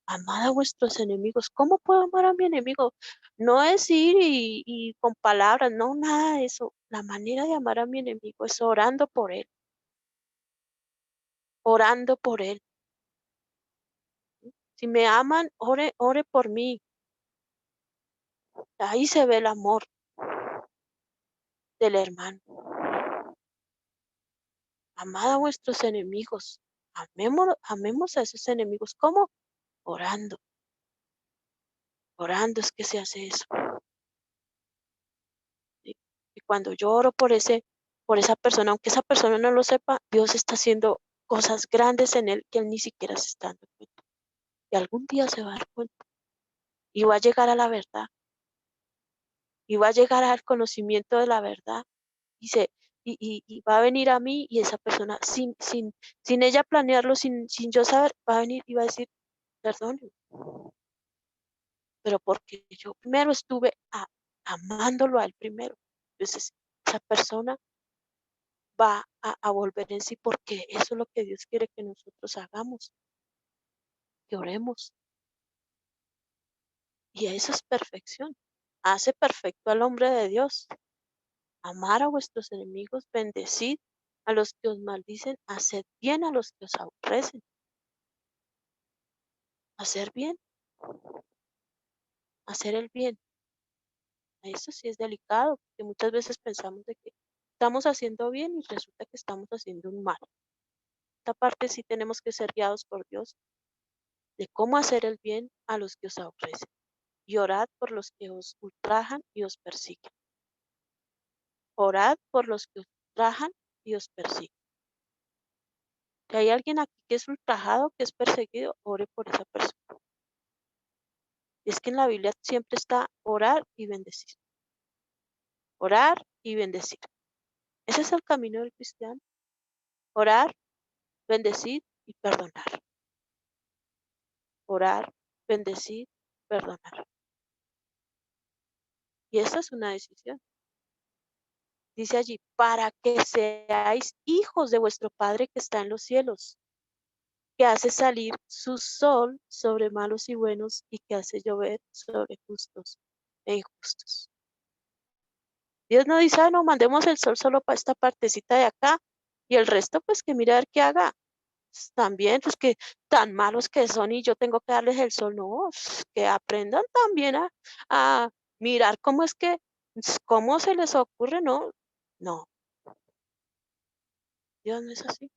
Amad a vuestros enemigos. ¿Cómo puedo amar a mi enemigo? No es ir y con palabras, no, nada de eso. La manera de amar a mi enemigo es orando por él, orando por él. Si me aman, ore por mí. Ahí se ve el amor del hermano. Amad a vuestros enemigos. Amemos a esos enemigos. ¿Cómo? Orando. Orando es que se hace eso. ¿Sí? Y cuando yo oro por esa persona, aunque esa persona no lo sepa, Dios está haciendo cosas grandes en él que él ni siquiera se está dando cuenta. Y algún día se va a dar cuenta. Y va a llegar a la verdad. Y va a llegar al conocimiento de la verdad. Dice, y va a venir a mí y esa persona, sin ella planearlo, sin yo saber, va a venir y va a decir, perdón, pero porque yo primero estuve amándolo a él primero. Entonces, esa persona va a volver en sí porque eso es lo que Dios quiere que nosotros hagamos, que oremos. Y eso es perfección. Hace perfecto al hombre de Dios. Amar a vuestros enemigos, bendecid a los que os maldicen, haced bien a los que os aborrecen. Hacer bien, hacer el bien. Eso sí es delicado, porque muchas veces pensamos de que estamos haciendo bien y resulta que estamos haciendo un mal. Esta parte sí tenemos que ser guiados por Dios de cómo hacer el bien a los que os aborrecen y orad por los que os ultrajan y os persiguen. Orad por los que os ultrajan y os persiguen. Si hay alguien aquí que es ultrajado, que es perseguido, ore por esa persona. Y es que en la Biblia siempre está orar y bendecir. Orar y bendecir. Ese es el camino del cristiano. Orar, bendecir y perdonar. Orar, bendecir, perdonar. Y esa es una decisión. Dice allí, para que seáis hijos de vuestro Padre que está en los cielos, que hace salir su sol sobre malos y buenos y que hace llover sobre justos e injustos. Dios no dice, no, mandemos el sol solo para esta partecita de acá y el resto pues que mire a ver qué haga. También, pues que tan malos que son y yo tengo que darles el sol, no, que aprendan también a mirar cómo es que, cómo se les ocurre, no, no, Dios no es así.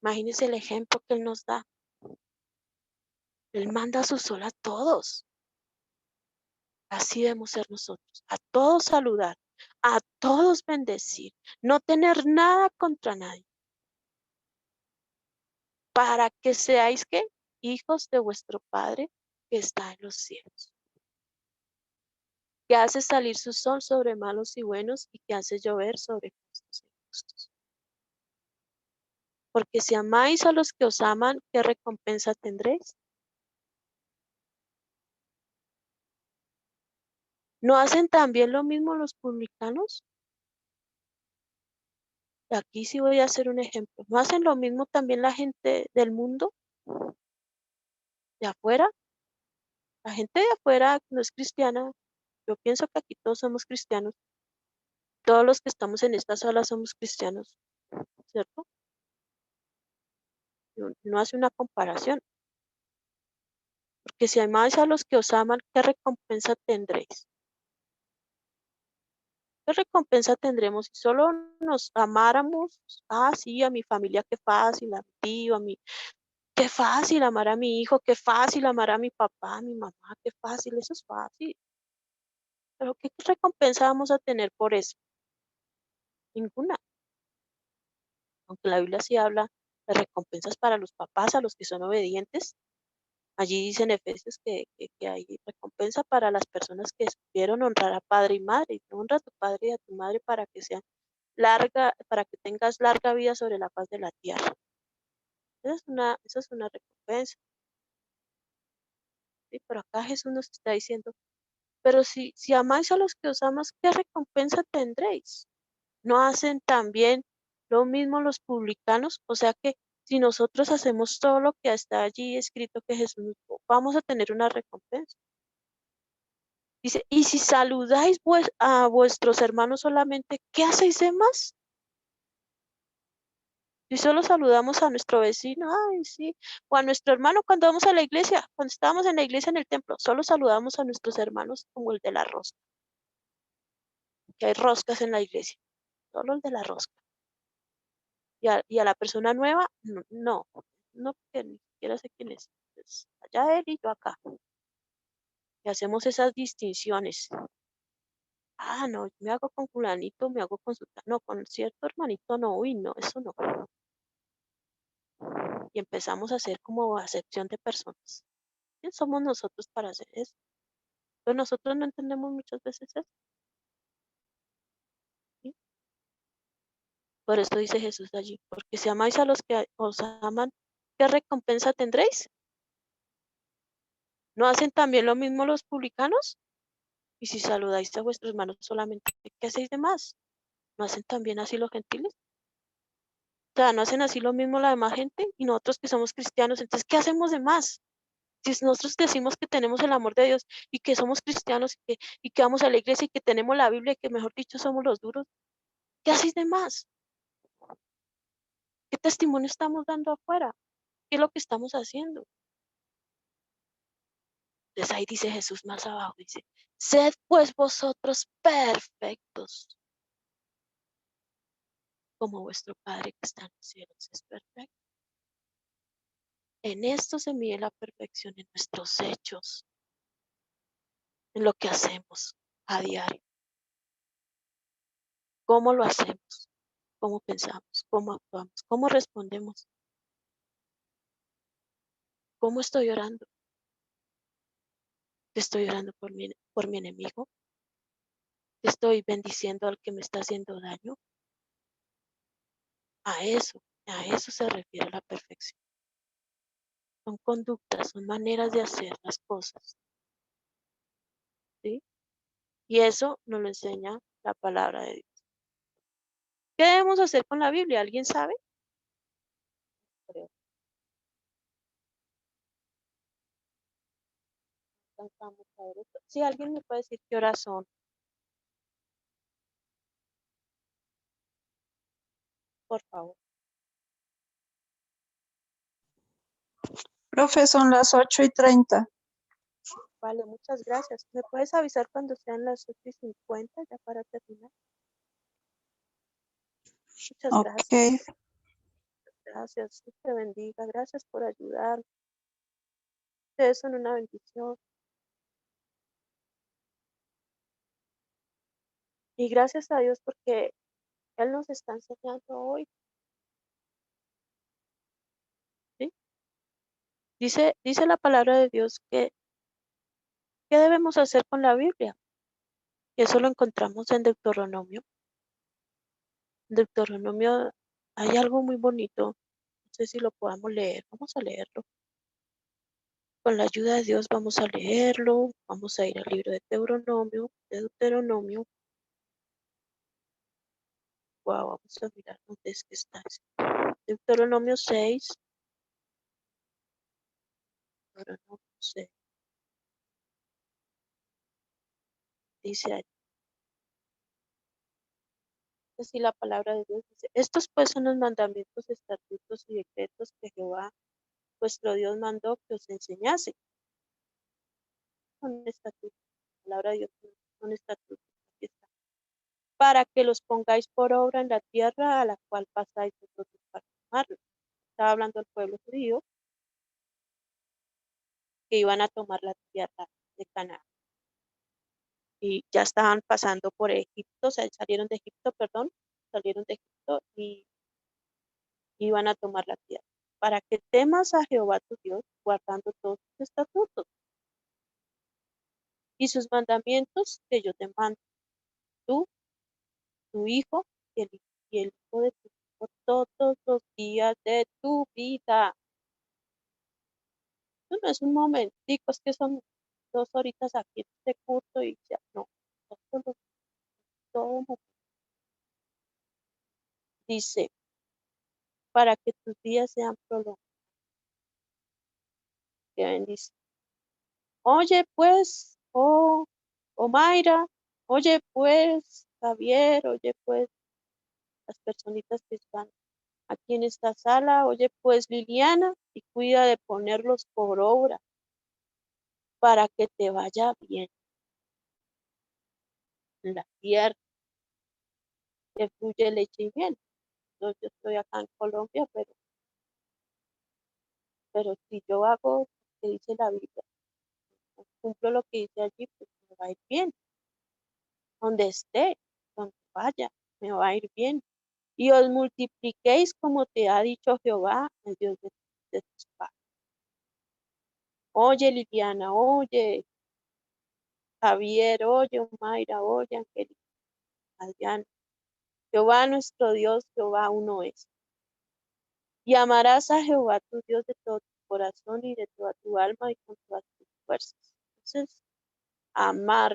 Imagínense el ejemplo que Él nos da. Él manda su sol a todos. Así debemos ser nosotros. A todos saludar, a todos bendecir, no tener nada contra nadie. Para que seáis que hijos de vuestro Padre que está en los cielos. Que hace salir su sol sobre malos y buenos y que hace llover sobre justos e injustos. Porque si amáis a los que os aman, ¿qué recompensa tendréis? ¿No hacen también lo mismo los publicanos? Aquí sí voy a hacer un ejemplo. ¿No hacen lo mismo también la gente del mundo, de afuera? La gente de afuera que no es cristiana, yo pienso que aquí todos somos cristianos. Todos los que estamos en esta sala somos cristianos, ¿cierto? No hace una comparación. Porque si amáis a los que os aman, ¿qué recompensa tendréis? ¿Qué recompensa tendremos si solo nos amáramos? Ah, sí, a mi familia, qué fácil, a mi tío, a mi, qué fácil amar a mi hijo, qué fácil amar a mi papá, a mi mamá, qué fácil, eso es fácil. Pero ¿qué recompensa vamos a tener por eso? Ninguna. Aunque la Biblia sí habla de recompensas para los papás, a los que son obedientes. Allí dice en Efesios que hay recompensa para las personas que supieron honrar a padre y madre. Y honra a tu padre y a tu madre para que sean para que tengas larga vida sobre la faz de la tierra. Esa es una recompensa. ¿Sí? Pero acá Jesús nos está diciendo, pero si amáis a los que os amas, ¿qué recompensa tendréis? ¿No hacen también lo mismo los publicanos? O sea que si nosotros hacemos todo lo que está allí escrito que Jesús nos dijo, vamos a tener una recompensa. Dice, y si saludáis a vuestros hermanos solamente, ¿qué hacéis de más? Si solo saludamos a nuestro vecino, ay, sí, o a nuestro hermano cuando vamos a la iglesia, cuando estábamos en la iglesia en el templo, solo saludamos a nuestros hermanos como el de la rosca, que hay roscas en la iglesia, solo el de la rosca. Y a la persona nueva, no, porque ni siquiera sé quién es. Pues, allá él y yo acá. Y hacemos esas distinciones. Ah, no, yo me hago con fulanito, me hago con no, con cierto hermanito no, uy, no, eso no. Y empezamos a hacer como acepción de personas. ¿Quién somos nosotros para hacer eso? Pero nosotros no entendemos muchas veces eso. Por eso dice Jesús allí, porque si amáis a los que os aman, ¿qué recompensa tendréis? ¿No hacen también lo mismo los publicanos? Y si saludáis a vuestros hermanos solamente, ¿qué hacéis de más? ¿No hacen también así los gentiles? O sea, ¿no hacen así lo mismo la demás gente? Y nosotros que somos cristianos, entonces, ¿qué hacemos de más? Si nosotros decimos que tenemos el amor de Dios y que somos cristianos y que vamos a la iglesia y que tenemos la Biblia y que mejor dicho somos los duros, ¿qué hacéis de más? ¿Qué testimonio estamos dando afuera? ¿Qué es lo que estamos haciendo? Entonces ahí dice Jesús más abajo, dice, sed pues vosotros perfectos, como vuestro Padre que está en los cielos es perfecto. En esto se mide la perfección en nuestros hechos, en lo que hacemos a diario. ¿Cómo lo hacemos? ¿Cómo pensamos? ¿Cómo actuamos? ¿Cómo respondemos? ¿Cómo estoy orando? ¿Estoy orando por mi enemigo? ¿Estoy bendiciendo al que me está haciendo daño? A eso se refiere la perfección. Son conductas, son maneras de hacer las cosas, ¿sí? Y eso nos lo enseña la palabra de Dios. ¿Qué debemos hacer con la Biblia? ¿Alguien sabe? Creo. Alcanzamos a ver esto. Si alguien me puede decir qué horas son, por favor. Profe, son las 8:30. Vale, muchas gracias. ¿Me puedes avisar cuando sean las 8:50 ya para terminar? Muchas Ok, gracias. Gracias. Dios te bendiga. Gracias por ayudar. Ustedes son una bendición. Y gracias a Dios porque Él nos está enseñando hoy, ¿sí? Dice la palabra de Dios que ¿qué debemos hacer con la Biblia? Y eso lo encontramos en Deuteronomio. En Deuteronomio hay algo muy bonito. No sé si lo podamos leer. Vamos a leerlo. Con la ayuda de Dios vamos a leerlo. Vamos a ir al libro de Deuteronomio. Wow, vamos a mirar dónde es que está. Deuteronomio 6. Deuteronomio 6. Dice ahí, así la palabra de Dios dice, estos pues son los mandamientos, estatutos y decretos que Jehová, vuestro Dios, mandó que os enseñase. Son estatutos, la palabra de Dios son estatutos, aquí está. Para que los pongáis por obra en la tierra a la cual pasáis vosotros para tomarla. Estaba hablando al pueblo judío que iban a tomar la tierra de Canaán. Y ya estaban pasando por Egipto, o sea, salieron de Egipto, perdón, salieron de Egipto y iban a tomar la tierra. Para que temas a Jehová tu Dios, guardando todos sus estatutos y sus mandamientos que yo te mando, tú, tu hijo y el hijo de tu hijo, todos los días de tu vida. Eso no es un momentico, es que son 2 horitas aquí en este curso y ya no. Todo momento. Dice, para que tus días sean prolongados. Que bendice. Oye, pues, Mayra, oye, pues, Javier, oye, pues, las personitas que están aquí en esta sala, oye, pues, Liliana, y cuida de ponerlos por obra para que te vaya bien en la tierra, que fluye leche y miel. Entonces, yo estoy acá en Colombia, pero si yo hago lo que dice la Biblia, cumplo lo que dice allí, pues me va a ir bien. Donde esté, donde vaya, me va a ir bien. Y os multipliquéis como te ha dicho Jehová, el Dios de tus padres. Oye, Liliana, oye, Javier, oye, Mayra, oye, Angélica, Adriana, Jehová nuestro Dios, Jehová uno es. Y amarás a Jehová tu Dios de todo tu corazón y de toda tu alma y con todas tus fuerzas. Entonces, amar,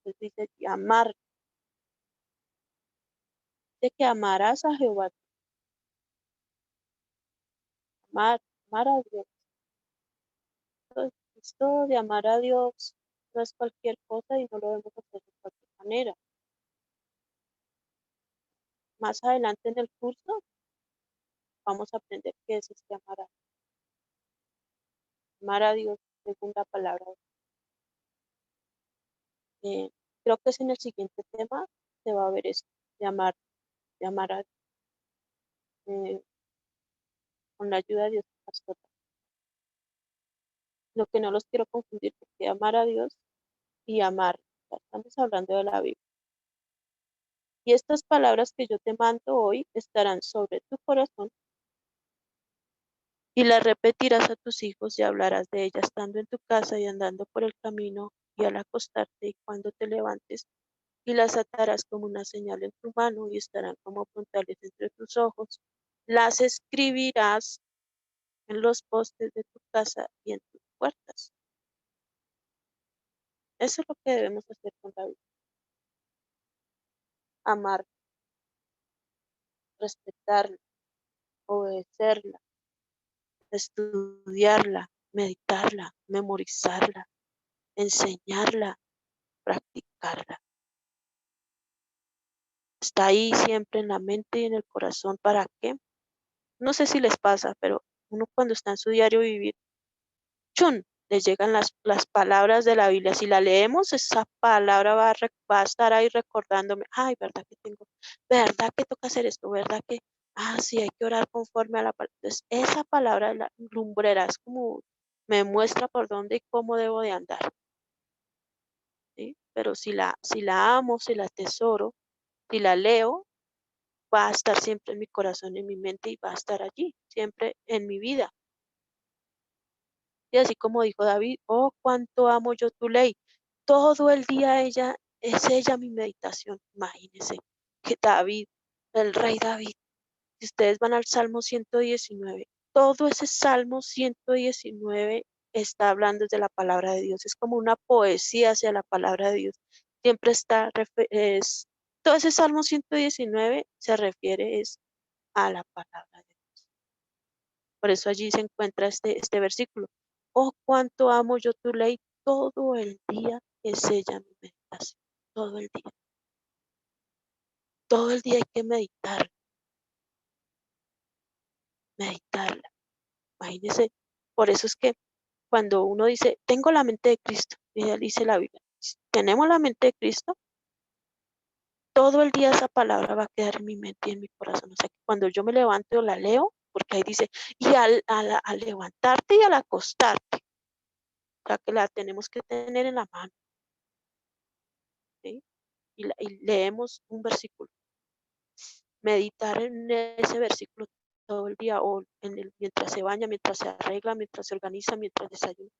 entonces dice aquí, amar, de que amarás a Jehová, amar, amar a Dios. Entonces, esto de amar a Dios no es cualquier cosa y no lo debemos hacer de cualquier manera. Más adelante en el curso vamos a aprender qué es este amar a Dios según la palabra. Eh, Creo que es en el siguiente tema se va a ver esto, de amar a eh, con la ayuda de Dios, pastor. Lo que no los quiero confundir, porque amar a Dios y amar, estamos hablando de la Biblia. Y estas palabras que yo te mando hoy estarán sobre tu corazón y las repetirás a tus hijos y hablarás de ellas estando en tu casa y andando por el camino y al acostarte y cuando te levantes y las atarás como una señal en tu mano y estarán como puntales entre tus ojos. Las escribirás en los postes de tu casa y en tus puertas. Eso es lo que debemos hacer con la Biblia. Amar, respetarla, obedecerla, estudiarla, meditarla, memorizarla, enseñarla, practicarla. Está ahí siempre en la mente y en el corazón. ¿Para qué? No sé si les pasa, pero uno cuando está en su diario vivir, ¡chun! Les llegan las palabras de la Biblia. Si la leemos, esa palabra va a estar ahí recordándome, ay, ¿verdad que tengo? ¿Verdad que toca hacer esto? ¿Verdad que, sí, hay que orar conforme a la palabra? Entonces, esa palabra de la lumbrera es como, me muestra por dónde y cómo debo de andar, ¿sí? Pero si la amo, si la atesoro, si la leo, va a estar siempre en mi corazón, en mi mente y va a estar allí, siempre en mi vida. Y así como dijo David, oh, cuánto amo yo tu ley. Todo el día es ella mi meditación. Imagínense que David, el rey David, si ustedes van al Salmo 119, todo ese Salmo 119 está hablando de la palabra de Dios. Es como una poesía hacia la palabra de Dios. Siempre todo ese Salmo 119 se refiere a la palabra de Dios. Por eso allí se encuentra este versículo. Oh, cuánto amo yo tu ley, todo el día es ella mi meditación, todo el día. Todo el día hay que meditarla. Imagínese, por eso es que cuando uno dice, tengo la mente de Cristo, y él dice la Biblia, si tenemos la mente de Cristo, todo el día esa palabra va a quedar en mi mente y en mi corazón. O sea, que cuando yo me levanto la leo, porque ahí dice, y al levantarte y al acostarte, o sea, que la tenemos que tener en la mano, ¿sí? Y leemos un versículo, meditar en ese versículo todo el día o mientras se baña, mientras se arregla, mientras se organiza, mientras desayuna,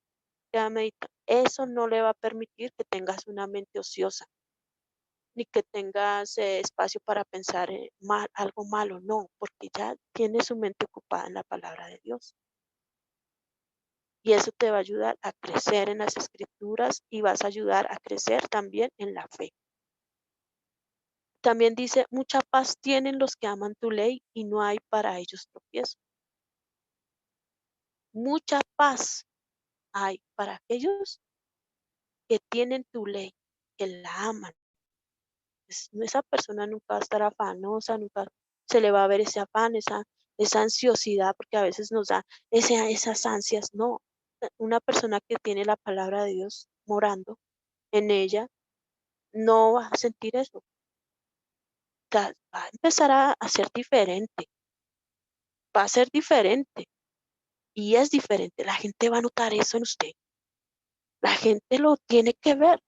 ya medita. Eso no le va a permitir que tengas una mente ociosa, ni que tengas espacio para pensar algo malo, no, porque ya tiene su mente ocupada en la palabra de Dios. Y eso te va a ayudar a crecer en las escrituras y vas a ayudar a crecer también en la fe. También dice, mucha paz tienen los que aman tu ley y no hay para ellos tropiezo. Mucha paz hay para aquellos que tienen tu ley, que la aman. Esa persona nunca va a estar afanosa, nunca se le va a ver ese afán, esa ansiosidad, porque a veces nos da esas ansias. No, una persona que tiene la palabra de Dios morando en ella, no va a sentir eso. O sea, va a empezar a ser diferente, va a ser diferente. Y es diferente, la gente va a notar eso en usted, la gente lo tiene que ver.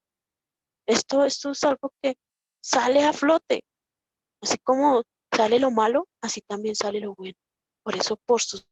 Esto es algo que sale a flote, así como sale lo malo, así también sale lo bueno. Por eso, por sus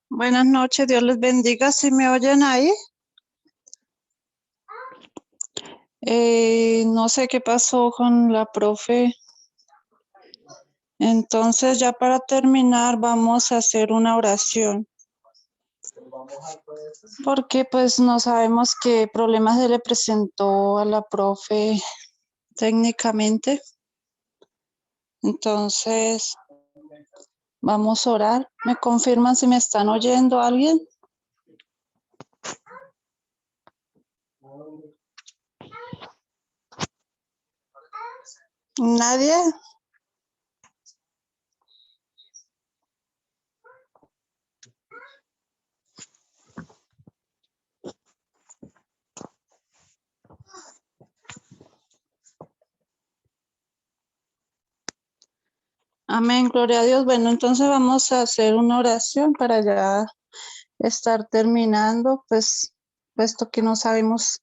Buenas noches, Dios les bendiga. ¿Sí me oyen ahí? No sé qué pasó con la profe. Entonces, ya para terminar, vamos a hacer una oración. Porque pues no sabemos qué problemas se le presentó a la profe técnicamente. Entonces, vamos a orar. ¿Me confirman si me están oyendo alguien? ¿Nadie? Amén, gloria a Dios. Bueno, entonces vamos a hacer una oración para ya estar terminando, pues, puesto que no sabemos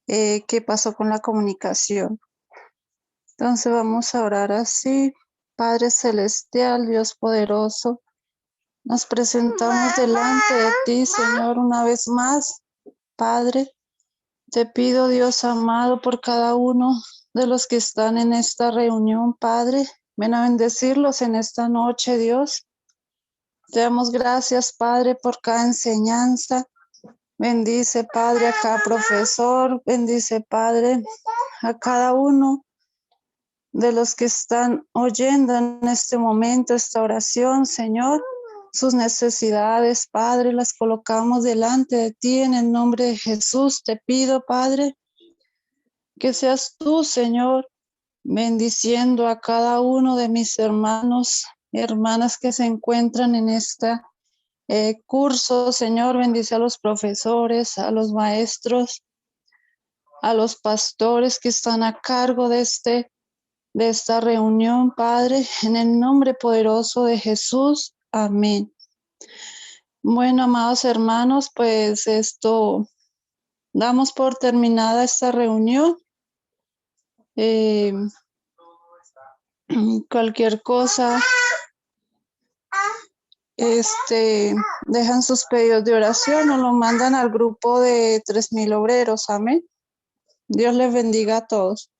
qué pasó con la comunicación. Entonces vamos a orar así. Padre Celestial, Dios poderoso, nos presentamos delante de ti, Señor, una vez más. Padre, te pido, Dios amado, por cada uno de los que están en esta reunión, Padre, ven a bendecirlos en esta noche, Dios. Te damos gracias, Padre, por cada enseñanza. Bendice, Padre, a cada profesor. Bendice, Padre, a cada uno de los que están oyendo en este momento esta oración, Señor. Sus necesidades, Padre, las colocamos delante de ti en el nombre de Jesús. Te pido, Padre, que seas tú, Señor, bendiciendo a cada uno de mis hermanos y hermanas que se encuentran en esta curso. Señor, bendice a los profesores, a los maestros, a los pastores que están a cargo de esta reunión, Padre, en el nombre poderoso de Jesús. Amén. Bueno, amados hermanos, pues damos por terminada esta reunión. Cualquier cosa, dejan sus pedidos de oración o lo mandan al grupo de 3000 obreros. Amén. Dios les bendiga a todos.